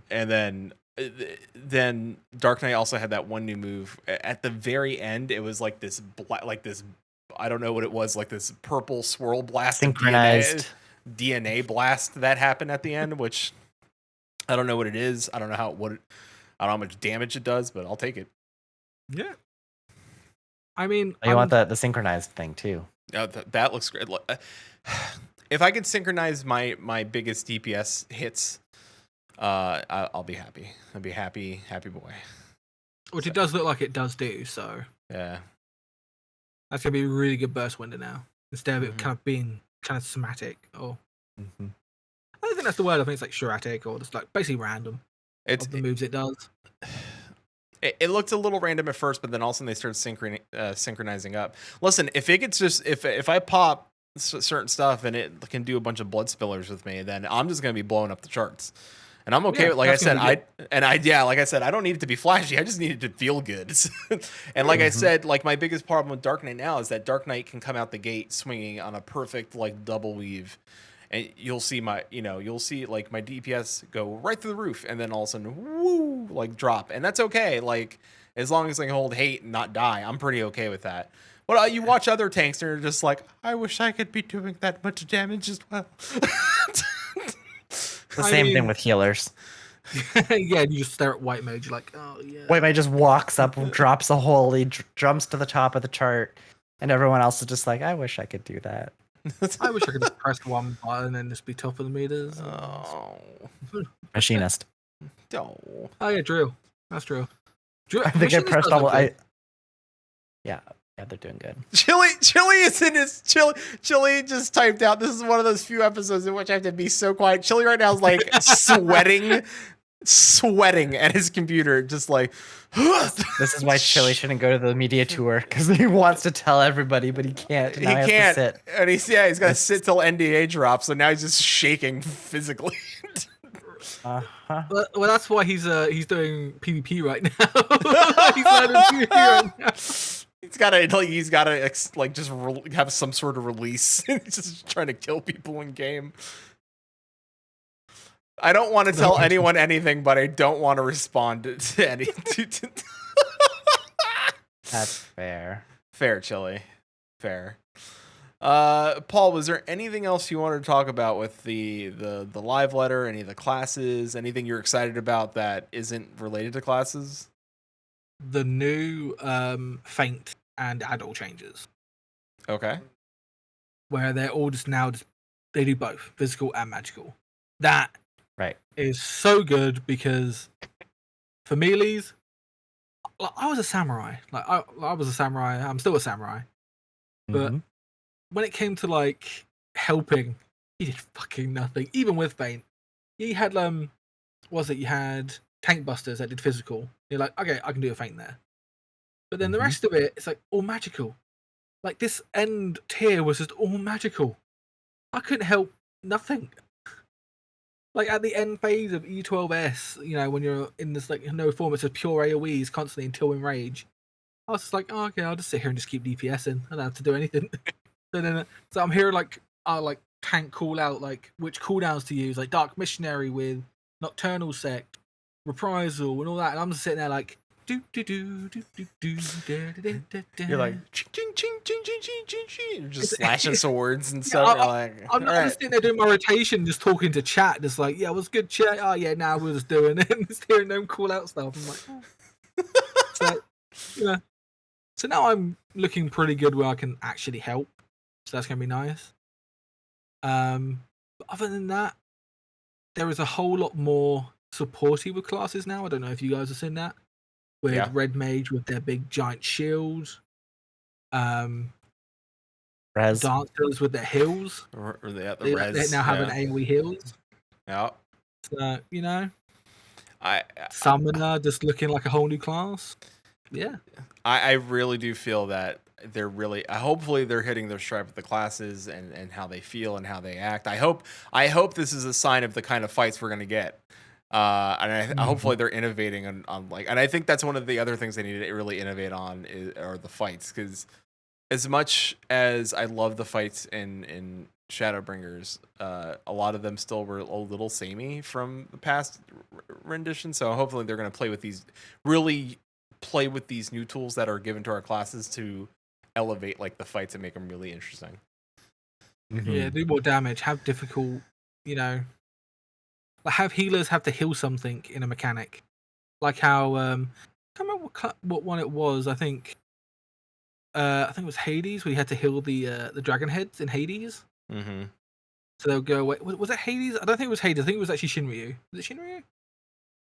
then Dark Knight also had that one new move at the very end. It was like this I don't know what it was, like this purple swirl blast, synchronized DNA blast that happened at the end, which I don't know what it is. I don't know I don't know how much damage it does, but I'll take it. Yeah. I mean, you want the synchronized thing too. That looks great. If I could synchronize my biggest DPS hits, I'll be happy. I'll be happy boy. Which it does look like it does do, so. Yeah. That's going to be a really good burst window now. Instead of it kind of being kind of somatic. Or I don't think that's the word. I think it's like shuratic or just like basically random. It's the moves it does. It looked a little random at first, but then all of a sudden they started synchronizing up. Listen, if it gets just if I pop certain stuff and it can do a bunch of blood spillers with me, then I'm just going to be blowing up the charts. And I'm okay with, like I said, like I said, I don't need it to be flashy. I just need it to feel good. And like I said, like my biggest problem with Dark Knight now is that Dark Knight can come out the gate swinging on a perfect like double weave, and you'll see like my DPS go right through the roof, and then all of a sudden, woo, like drop, and that's okay. Like as long as I can hold hate and not die, I'm pretty okay with that. But you watch other tanks and you're just like, I wish I could be doing that much damage as well. The same thing with healers. Yeah, you just stare at White Mage, you're like, oh yeah. White Mage just walks up, drops a hole, he jumps to the top of the chart, and everyone else is just like, I wish I could do that. I wish I could just press one button and just be top of the meters. Oh. Machinist. Oh yeah, Drew. That's Drew. I think I pressed double. Yeah, they're doing good. Chili is in his Chili just typed out. This is one of those few episodes in which I have to be so quiet. Chili right now is like sweating at his computer, just like. This is why Chili shouldn't go to the media tour, because he wants to tell everybody, but he can't. He can't. Sit. And he's got to sit till NDA drops. So now he's just shaking physically. Well, that's why he's doing PvP right now. He's learning PvP right now. He's gotta like just have some sort of release. He's just trying to kill people in game. I don't want to tell anyone anything, but I don't want to respond to any. That's fair. Fair, Chili. Fair. Paul, was there anything else you wanted to talk about with the live letter? Any of the classes? Anything you're excited about that isn't related to classes? The new Faint and Adult changes. Okay. Where they're all they do both physical and magical. That is so good because for melees, like, I was a samurai. Like I was a samurai. I'm still a samurai. But when it came to like helping, he did fucking nothing. Even with Feint, he had what was it? You had tank busters that did physical. You're like, okay, I can do a Feint there. But then the rest of it, it's like all magical. Like this end tier was just all magical. I couldn't help nothing. Like at the end phase of E12S, you know, when you're in this like no form, it's just pure AoEs constantly until in rage. I was just like, oh, okay, I'll just sit here and just keep DPSing. I don't have to do anything. So I'm here like tank call out like which cooldowns to use, like Dark Missionary with Nocturnal Sect, Reprisal, and all that. And I'm just sitting there like do do do do do do da, da, da, da, da. You're like ching ching ching ching ching ching ching ching. You're just slashing swords and stuff. You're like, I'm just sitting there doing my rotation, just talking to chat, just like, yeah, what's good, chat? Oh yeah, now we're just doing it, and just hearing them call out stuff. I'm like, oh. So yeah. So now I'm looking pretty good where I can actually help. So that's gonna be nice. But other than that, there is a whole lot more supporty with classes now. I don't know if you guys have seen that. With Red Mage with their big giant shield. Res. Dancers with their heals. The res. They now have an AoE heals. Yeah. So, you know. Summoner just looking like a whole new class. Yeah. I really do feel that they're really hopefully they're hitting their stride with the classes and how they feel and how they act. I hope this is a sign of the kind of fights we're gonna get. And hopefully they're innovating on like, and I think that's one of the other things they need to really innovate on are the fights, because as much as I love the fights in Shadowbringers, a lot of them still were a little samey from the past rendition. So hopefully they're going to play with these new tools that are given to our classes to elevate like the fights and make them really interesting. Yeah, do more damage, have difficult, you know, like have healers have to heal something in a mechanic, like how I can't remember what one it was. I think it was Hades, where you had to heal the dragon heads in Hades. Mm-hmm. So they'll go away. Was it Hades? I don't think it was Hades. I think it was actually Shinryu. Was it Shinryu?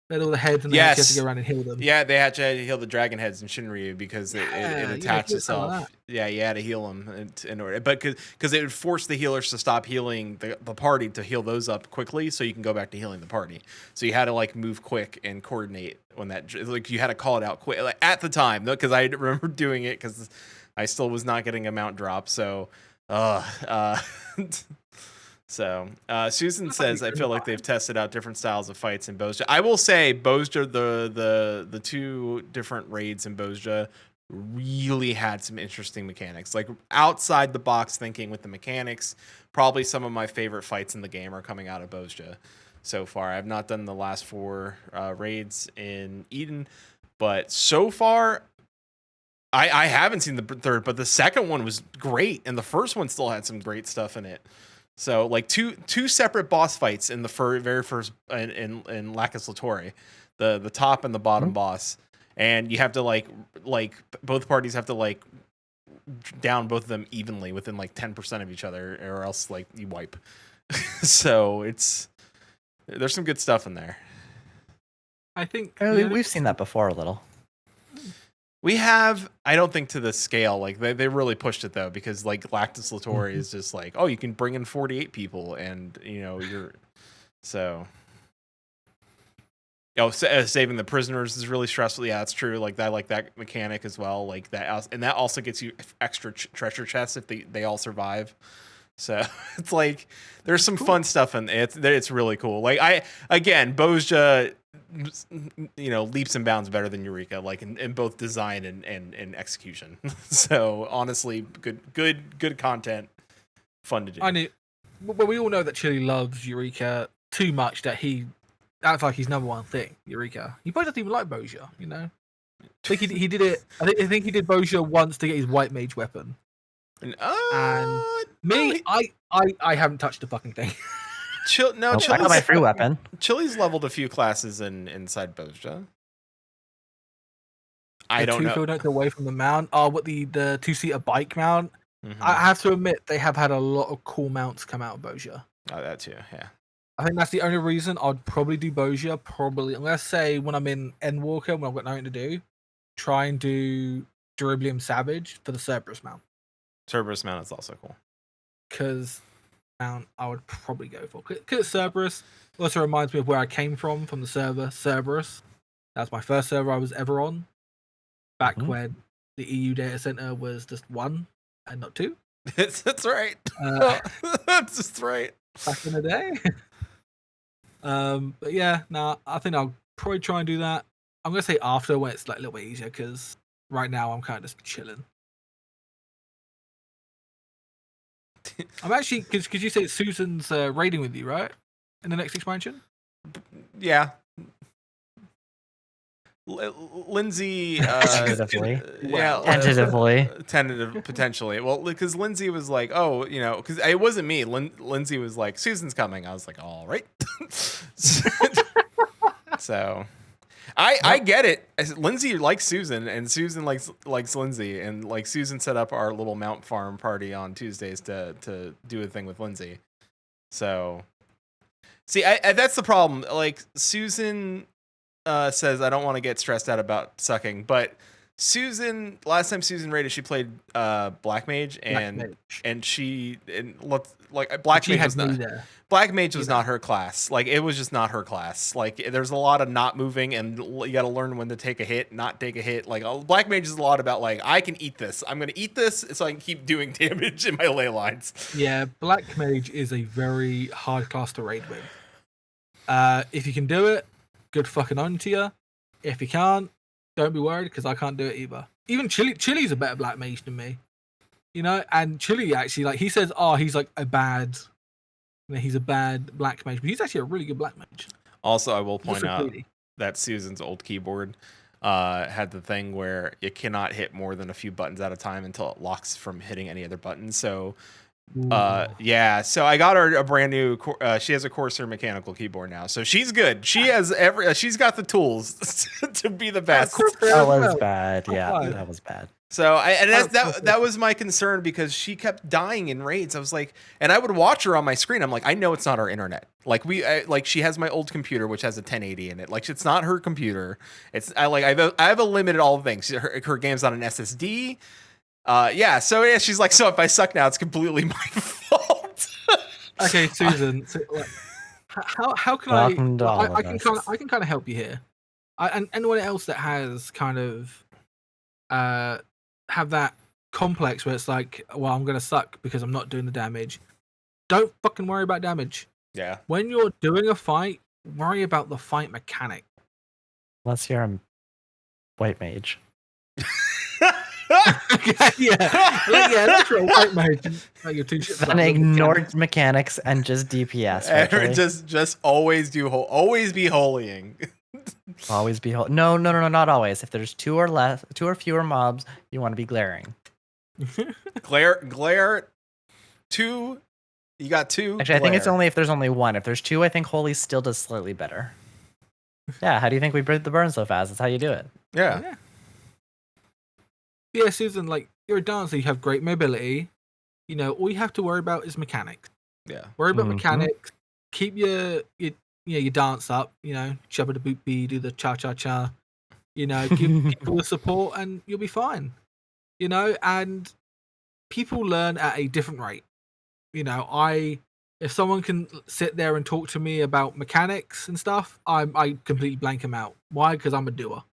They had all the heads, and they actually had to go around and heal them. Yeah, they had to heal the dragon heads in Shinryu because it attached itself. Like yeah, you had to heal them in order, but because it would force the healers to stop healing the party to heal those up quickly, so you can go back to healing the party. So you had to like move quick and coordinate when that, like you had to call it out quick, like, at the time, because I remember doing it because I still was not getting a mount drop. So, So Susan says, I feel like they've tested out different styles of fights in Bozja. I will say Bozja, the two different raids in Bozja really had some interesting mechanics. Like outside the box thinking with the mechanics, probably some of my favorite fights in the game are coming out of Bozja so far. I've not done the last 4 raids in Eden, but so far I haven't seen the third, but the second one was great, and the first one still had some great stuff in it. So like two separate boss fights in the very first in Lacus Latori, the top and the bottom boss, and you have to like both parties have to like down both of them evenly within like 10% of each other, or else like you wipe. So there's some good stuff in there. I think we've seen that before a little. We have, I don't think to the scale, like they really pushed it though, because like Lactus Latori is just like, oh, you can bring in 48 people and you know, saving the prisoners is really stressful. Yeah, that's true. Like I like that mechanic as well. Like that, and that also gets you extra treasure chests if they all survive. So it's like, there's some fun stuff in it. It's really cool. Like Bozja, you know, leaps and bounds better than Eureka, like in both design and execution. So honestly, good content, fun to do. Well, we all know that Chili loves Eureka too much that he acts like his number one thing. Eureka. He probably doesn't even like Bozja, you know. I think he did it. I think he did Bozja once to get his white mage weapon. And me, I haven't touched the fucking thing. I got my free weapon. Chili's leveled a few classes inside Bozja. I don't know. 2 field notes away from the mount. Oh, what the 2-seater bike mount? Mm-hmm. I have to admit they have had a lot of cool mounts come out of Bozja. Oh, that too, yeah. I think that's the only reason I'd probably do Bozja. Probably, let's say when I'm in Endwalker when I've got nothing to do, try and do Ceruleum Savage for the Cerberus mount. Cerberus mount is also cool. Because mount I would probably go for. Because Cerberus also reminds me of where I came from the server Cerberus. That was my first server I was ever on. Back when the EU data center was just 1 and not 2. That's right. That's right. Back in the day. But yeah, I think I'll probably try and do that. I'm gonna say after when it's like a little bit easier, because right now I'm kind of just chilling. I'm actually because you say Susan's raiding with you, right? In the next expansion. Yeah. Lindsay, tentatively, tentative potentially. Well, because Lindsay was like, "Oh, because it wasn't me." Lindsay was like, "Susan's coming." I was like, "All right." So, I get it. Lindsay likes Susan, and Susan likes Lindsay, and like Susan set up our little Mount Farm party on Tuesdays to do a thing with Lindsay. So, see, that's the problem. Like Susan. Says I don't want to get stressed out about sucking, but Susan, last time Susan raided, she played Black Mage, and she Black Mage was not Black Mage was not her class. Like it was just not her class. Like there's a lot of not moving, and you got to learn when to take a hit, not take a hit. Like Black Mage is a lot about like I can eat this. I'm gonna eat this so I can keep doing damage in my ley lines. Yeah, Black Mage is a very hard class to raid with. If you can do it, good fucking on to you. If you can't, don't be worried, because I can't do it either. Even Chili's a better Black Mage than me. And Chili actually, like, he says, he's like he's a bad Black Mage, but he's actually a really good Black Mage. Also, I will point out that Susan's old keyboard had the thing where it cannot hit more than a few buttons at a time until it locks from hitting any other buttons. So yeah, so I got her a brand new she has a Corsair mechanical keyboard now, so she's good. She has she's got the tools to be the best. That was bad. Yeah, that was bad. So that was my concern, because she kept dying in raids. I was like, and I would watch her on my screen. I'm like, I know it's not our internet. Like she has my old computer, which has a 1080 in it. Like it's not her computer. I have a limited all things. Her game's on an SSD. So she's like, so if I suck now, it's completely my fault. Okay, Susan, how can I can kind of help you here, and anyone else that has kind of have that complex where it's like, well, I'm gonna suck because I'm not doing the damage. Don't fucking worry about damage. Yeah. When you're doing a fight, worry about the fight mechanic. Unless you're a white mage. That's a white mage. Then ignore mechanics and just DPS. Right, just always be holying. Always be No, not always. If there's 2 or fewer mobs, you want to be glaring. glare 2. You got 2. Actually, I think it's only if there's only 1. If there's 2, I think holy still does slightly better. Yeah, how do you think we break the burn so fast? That's how you do it. Yeah. Yeah, Susan, like, you're a dancer, you have great mobility. All you have to worry about is mechanics. Yeah. Worry about mechanics. Keep your dance up, chubba da boop bee, do the cha cha cha. Give people the support and you'll be fine. And people learn at a different rate. If someone can sit there and talk to me about mechanics and stuff, I completely blank them out. Why? Because I'm a doer.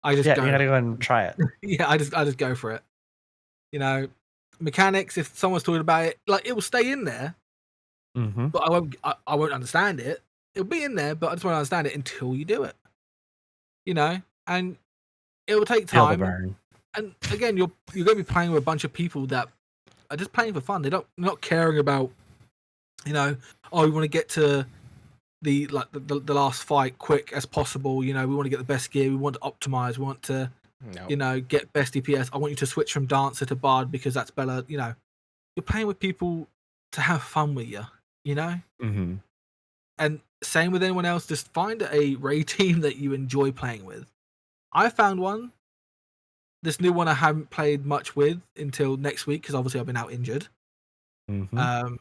I just go. You gotta go and try it. Yeah, I just go for it. Mechanics. If someone's talking about it, like, it will stay in there, but I won't understand it. It'll be in there, but I just won't understand it until you do it. And it will take time. Feel the burn. And again, you're going to be playing with a bunch of people that are just playing for fun. They're not caring about, we want to get to the last fight quick as possible. We want to get the best gear. We want to optimize. We want to, get best DPS. I want you to switch from Dancer to Bard because that's better. You're playing with people to have fun with you. And same with anyone else. Just find a raid team that you enjoy playing with. I found one. This new one I haven't played much with until next week, because obviously I've been out injured. But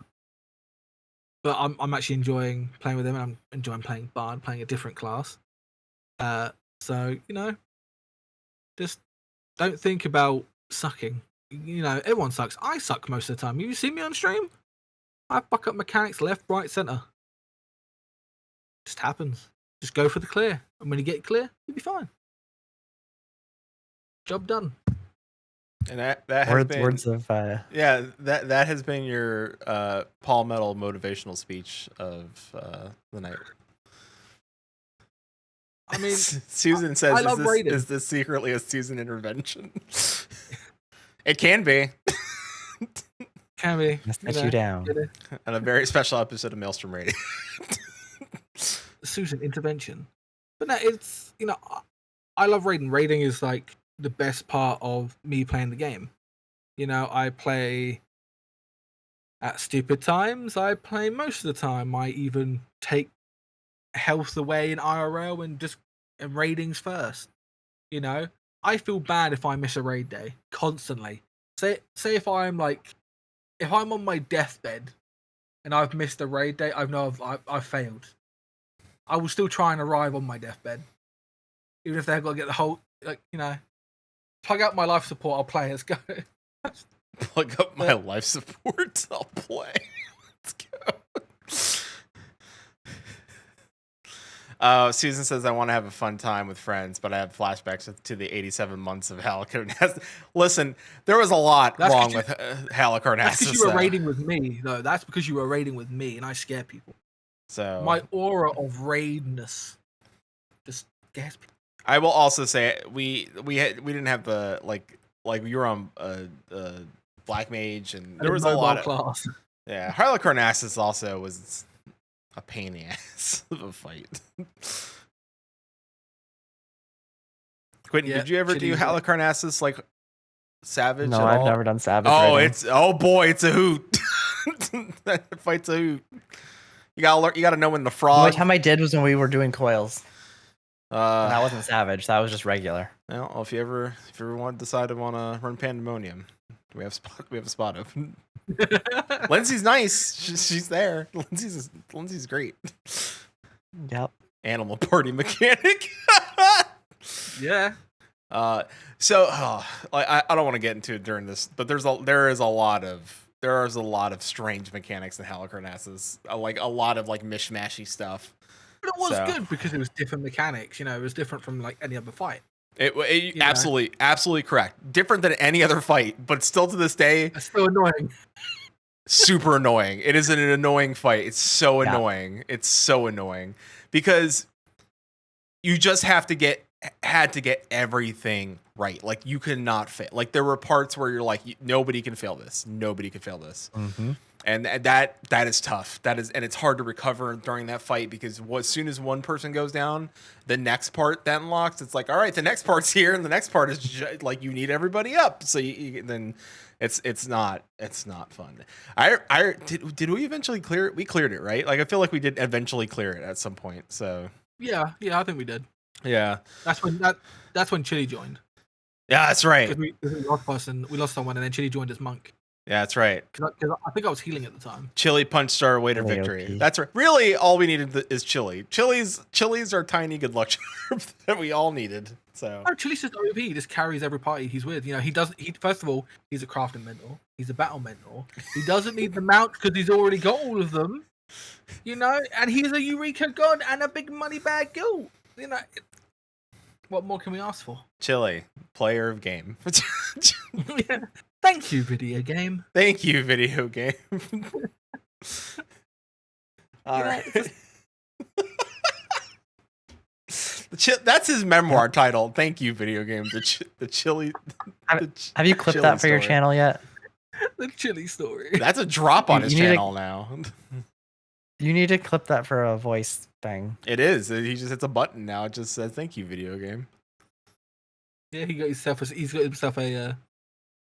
I'm actually enjoying playing with them, and I'm enjoying playing Bard, playing a different class. So, just Just don't think about sucking. You know, everyone sucks. I suck most of the time. You see me on stream? I fuck up mechanics left, right, center. Just happens. Just go for the clear. And when you get clear, you'll be fine. Job done. And that has been words of that has been your PaulMetal motivational speech of the night. I mean, Susan says, "Is this secretly a Susan intervention?" It can be. Can be. Let you down. On a very special episode of Maelstrom Radio. Susan intervention. But no, it's, you know, I love raiding. Raiding is like the best part of me playing the game. You know, I play at stupid times. I play most of the time. I even take health away in IRL and raidings first. You know, I feel bad if I miss a raid day constantly. Say if I'm on my deathbed and I've missed a raid day, I've failed. I will still try and arrive on my deathbed, even if they've got to get the whole, like, you know, plug out my life support. I'll play. Let's go. Plug up my life support. I'll play. Let's go. Susan says, I want to have a fun time with friends, but I have flashbacks to the 87 months of Halicarnassus. Listen, there was a lot wrong with Halicarnassus. That's because you were raiding with me, though. That's because you were raiding with me, and I scare people. So my aura of raidness just scares people. I will also say we didn't have the like you were on Black Mage, and there was a lot of class. Yeah, Halicarnassus also was a pain in the ass of a fight. Quentin, did you ever do Halicarnassus like Savage? No, I've never done Savage. It's a hoot. That fight's a hoot. You gotta know when the frog. The only time I did was when we were doing coils. And that wasn't Savage. That was just regular. Well, if you ever want to decide to want to run Pandemonium, we have a spot open. Lindsay's nice. She's there. Lindsay's great. Yep. Animal party mechanic. Yeah. I don't want to get into it during this, but there is a lot of strange mechanics in Halicarnassus. Like a lot of like mishmashy stuff. But it was good because it was different mechanics. You know, it was different from like any other fight. It absolutely correct. Different than any other fight, but still to this day, it's still annoying. Super annoying. It is an annoying fight. It's so annoying. It's so annoying because you just had to get everything right. Like you could not fail. Like there were parts where you're like, nobody can fail this. Nobody can fail this. Mm-hmm. And that is tough. And it's hard to recover during that fight because as soon as one person goes down, the next part that unlocks. It's like, all right, the next part's here, and the next part is like you need everybody up. So then it's not fun. Did we eventually clear it? We cleared it, right? Like I feel like we did eventually clear it at some point. So yeah, I think we did. Yeah, that's when Chili joined. Yeah, that's right. We lost someone, and then Chili joined as monk. Yeah, that's right. Because I think I was healing at the time. Chili punched our way to victory. OP. That's right. Really, all we needed is Chili. Chili's our tiny good luck charm that we all needed. So no, Chili's just OP. He just carries every party he's with. You know, first of all, he's a crafting mentor. He's a battle mentor. He doesn't need the mount because he's already got all of them. You know, and he's a Eureka god and a big money bag guild. You know, what more can we ask for? Chili, player of game. Yeah. Thank you, video game. Thank you, video game. All right. That's his memoir title. Thank you, video game. The Chili. Have you clipped that for your channel yet? The Chili story. That's a drop on his channel now. You need to clip that for a voice thing. It is. He just hits a button now. It just says "Thank you, video game." Yeah, he's got himself a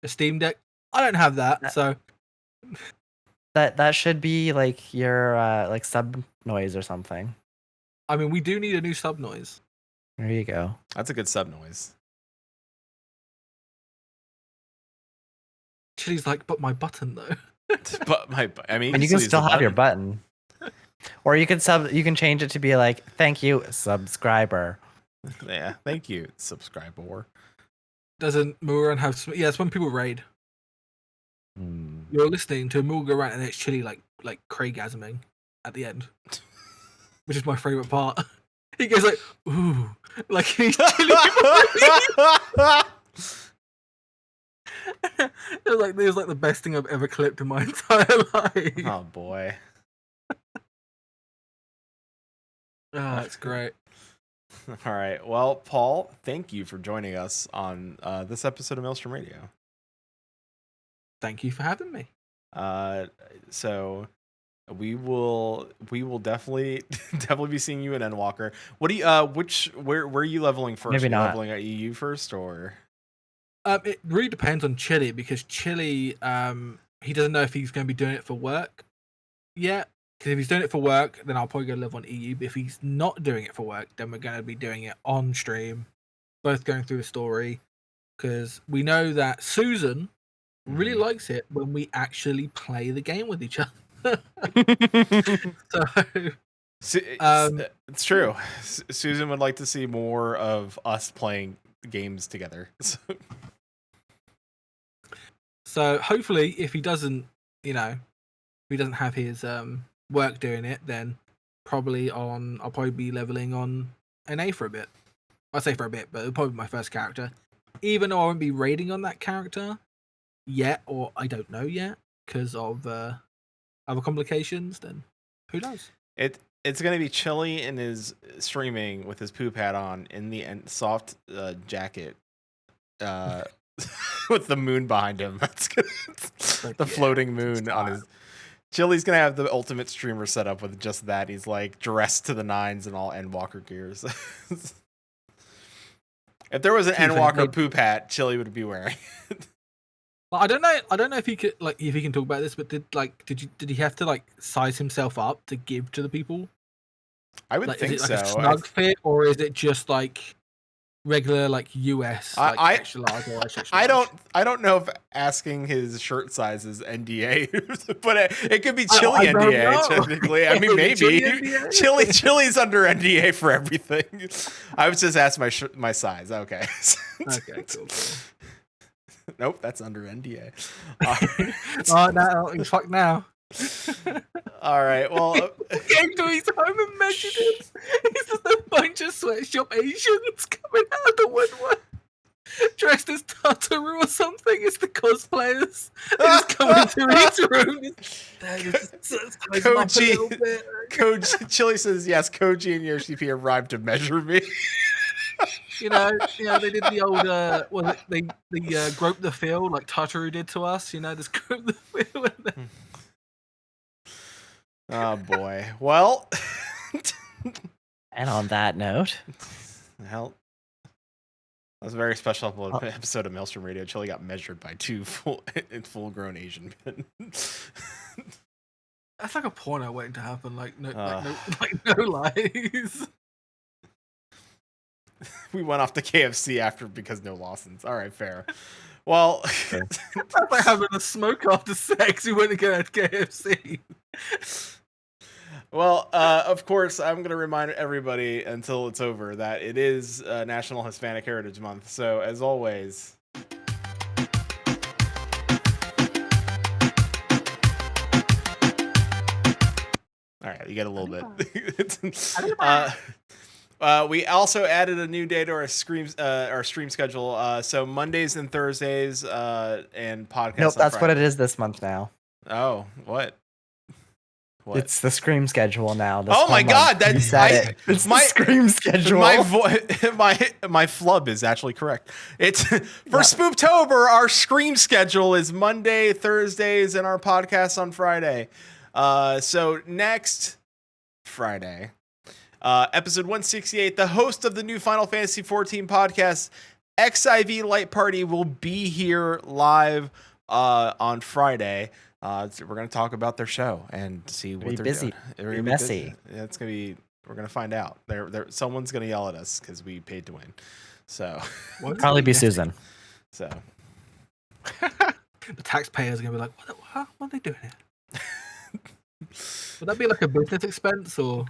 Steam Deck. I don't have that, so that should be like your like sub noise or something. I mean, we do need a new sub noise. There you go. That's a good sub noise. Chili's like, but my button though. And you can still have your button. Or you can change it to be like, thank you, subscriber. Yeah, thank you, subscriber. Doesn't Mulan have? Yeah, it's when people raid. You're listening to Mulan go around and it's Chili like Craigasming at the end, which is my favorite part. He goes like, "Ooh," like he's Chili. It was like the best thing I've ever clipped in my entire life. Oh boy. It's great. All right. Well, Paul, thank you for joining us on this episode of Maelstrom Radio. Thank you for having me. So we will definitely be seeing you in Endwalker. What do you where are you leveling first? Maybe not. Leveling at EU first, or it really depends on Chili, because Chili he doesn't know if he's going to be doing it for work yet. Because if he's doing it for work, then I'll probably go live on EU. But if he's not doing it for work, then we're going to be doing it on stream, both going through the story. Because we know that Susan really likes it when we actually play the game with each other. it's true. Susan would like to see more of us playing games together. So hopefully, if he doesn't, if he doesn't have his work doing it, then I'll probably be leveling on NA for a bit. I'll say for a bit, but it'll probably be my first character. Even though I won't be raiding on that character yet, or I don't know yet, because of other complications, then who knows? It's going to be Chili in his streaming with his poop hat on in the soft jacket with the moon behind him. That's good. The floating moon on his... Chili's going to have the ultimate streamer set up with just that. He's like dressed to the nines in all Endwalker gears. If there was an Endwalker poop hat, Chili would be wearing it. Well, I don't know if he could if he can talk about this, but did he have to size himself up to give to the people? I would think is it so. A snug fit, or is it just regular US extra large or extra large? I don't know if asking his shirt size is NDA, but it could be Chili NDA technically. I mean, maybe Chili's under NDA for everything. I was just asking my size. Okay. Okay, cool. Nope, that's under NDA. No, he's fucked now. All right, well... He came to his home and measured it. He's just a bunch of sweatshop Asians coming out of the woodwork, dressed as Tataru or something. It's the cosplayers. They're just coming to his room. Koji Chili says, yes, Koji and Yoshi arrived to measure me. They did the old they grope the field like Tataru did to us. Just grope the field. Oh boy. Well, and on that note, that was a very special episode of Maelstrom Radio. Chili got measured by two full-grown Asian men. That's like a porno waiting to happen. No lies. We went off to KFC because no Lawsons. All right, fair. Well, that's like having a smoke after sex. We went to go to KFC. Well, of course, I'm going to remind everybody until it's over that it is National Hispanic Heritage Month. So, as always... All right, you get a little bit. We also added a new day to our stream schedule. So Mondays and Thursdays and podcasts. Nope, that's what it is this month now. Oh, what? It's the Scream schedule now. Oh my god, it's my Scream schedule. My flub is actually correct. It's for Spooptober. Our Scream schedule is Monday, Thursdays, and our podcast on Friday. So next Friday, episode 168, the host of the new Final Fantasy 14 podcast, XIV Light Party, will be here live on Friday. We're going to talk about their show and see what they're busy. doing. They're be messy. Yeah, it's going to be. We're going to find out. Someone's going to yell at us because we paid to win. So probably be Susan. So the taxpayers are going to be like, what are they doing here? Would that be like a business expense or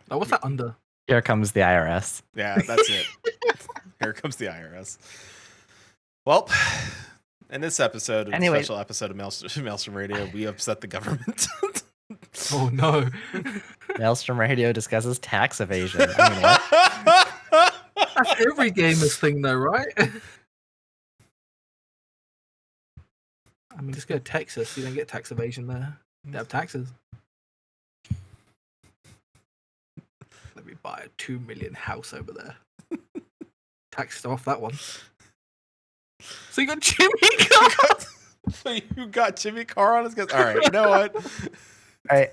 what's that under? Here comes the IRS. Yeah, that's it. Here comes the IRS. Well, in this episode of Anyway. the special episode of Maelstrom Radio, we upset the government. Oh no. Maelstrom Radio discusses tax evasion. I mean, what? That's every gamer's thing though, right? I mean, just go to Texas. You don't get tax evasion there. They have taxes. Let me buy a $2 million house over there. Taxes off that one. So you got Jimmy Carr. So you got Jimmy Carr on his guest. All right, you know what? All right.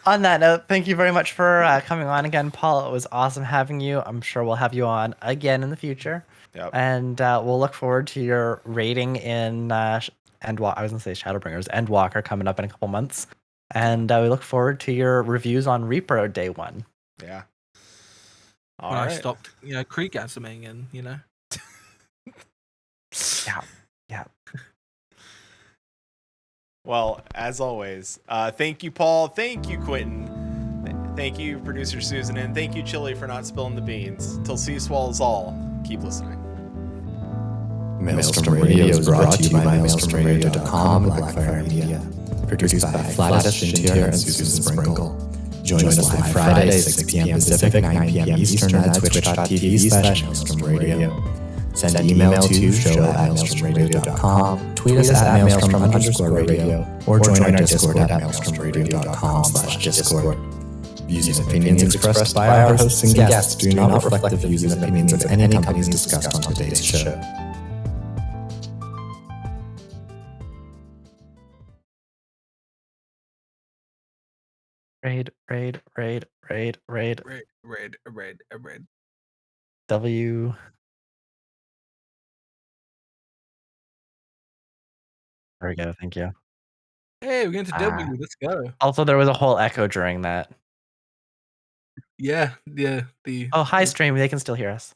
On that note, thank you very much for coming on again, Paul. It was awesome having you. I'm sure we'll have you on again in the future. Yep. And we'll look forward to your rating in I was going to say Shadowbringers, Endwalker coming up in a couple months. And we look forward to your reviews on Repro Day 1. Yeah. All right. I stopped, creek assuming and, Yeah. Well, as always, thank you, Paul. Thank you, Quentin. Thank you, producer Susan. And thank you, Chili, for not spilling the beans. Till sea swallows all, keep listening. Maelstrom Radio is brought to you by MaelstromRadio.com and Blackfire Media. Produced by Flatus, Shintier, and Susan Sprinkle. Join us live Friday, 6 p.m. Pacific, 9 p.m. Eastern at twitch.tv/MaelstromRadio. Send email to show@maelstromradio.com, tweet us at maelstrom_radio, or join our Discord at maelstromradio.com/discord. Views and opinions expressed by our hosts and guests do not reflect the views and opinions of any companies discussed on today's show. Raid. W. There we go. Thank you. Hey, we're getting to W. Let's go. Also, there was a whole echo during that. Yeah. Oh, hi, stream. They can still hear us.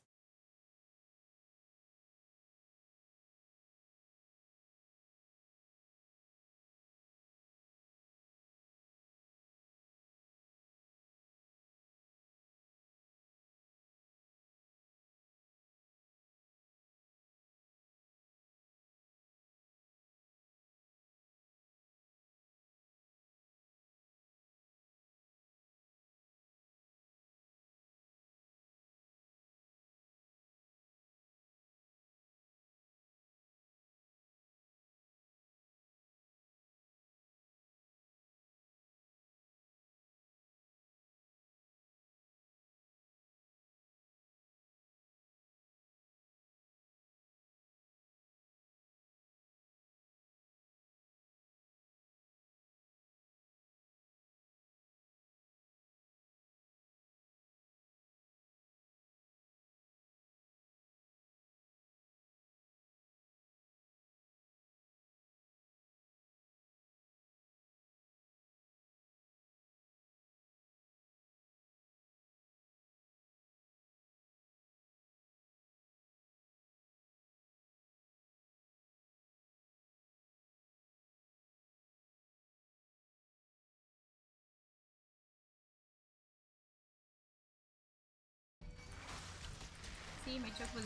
See, my choke was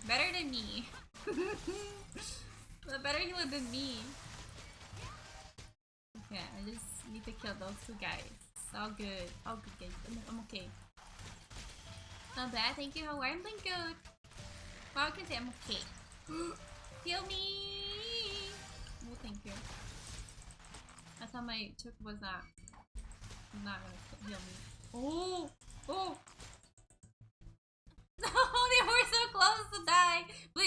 better than me. A better healer than me. Okay, I just need to kill those two guys. It's all good. All good, guys. I'm okay. Not bad, thank you. How are you? I'm doing good. Well, I can say I'm okay. Heal me! Oh, thank you. I thought my choke was not gonna heal me. Oh! No, they were so close to die. Please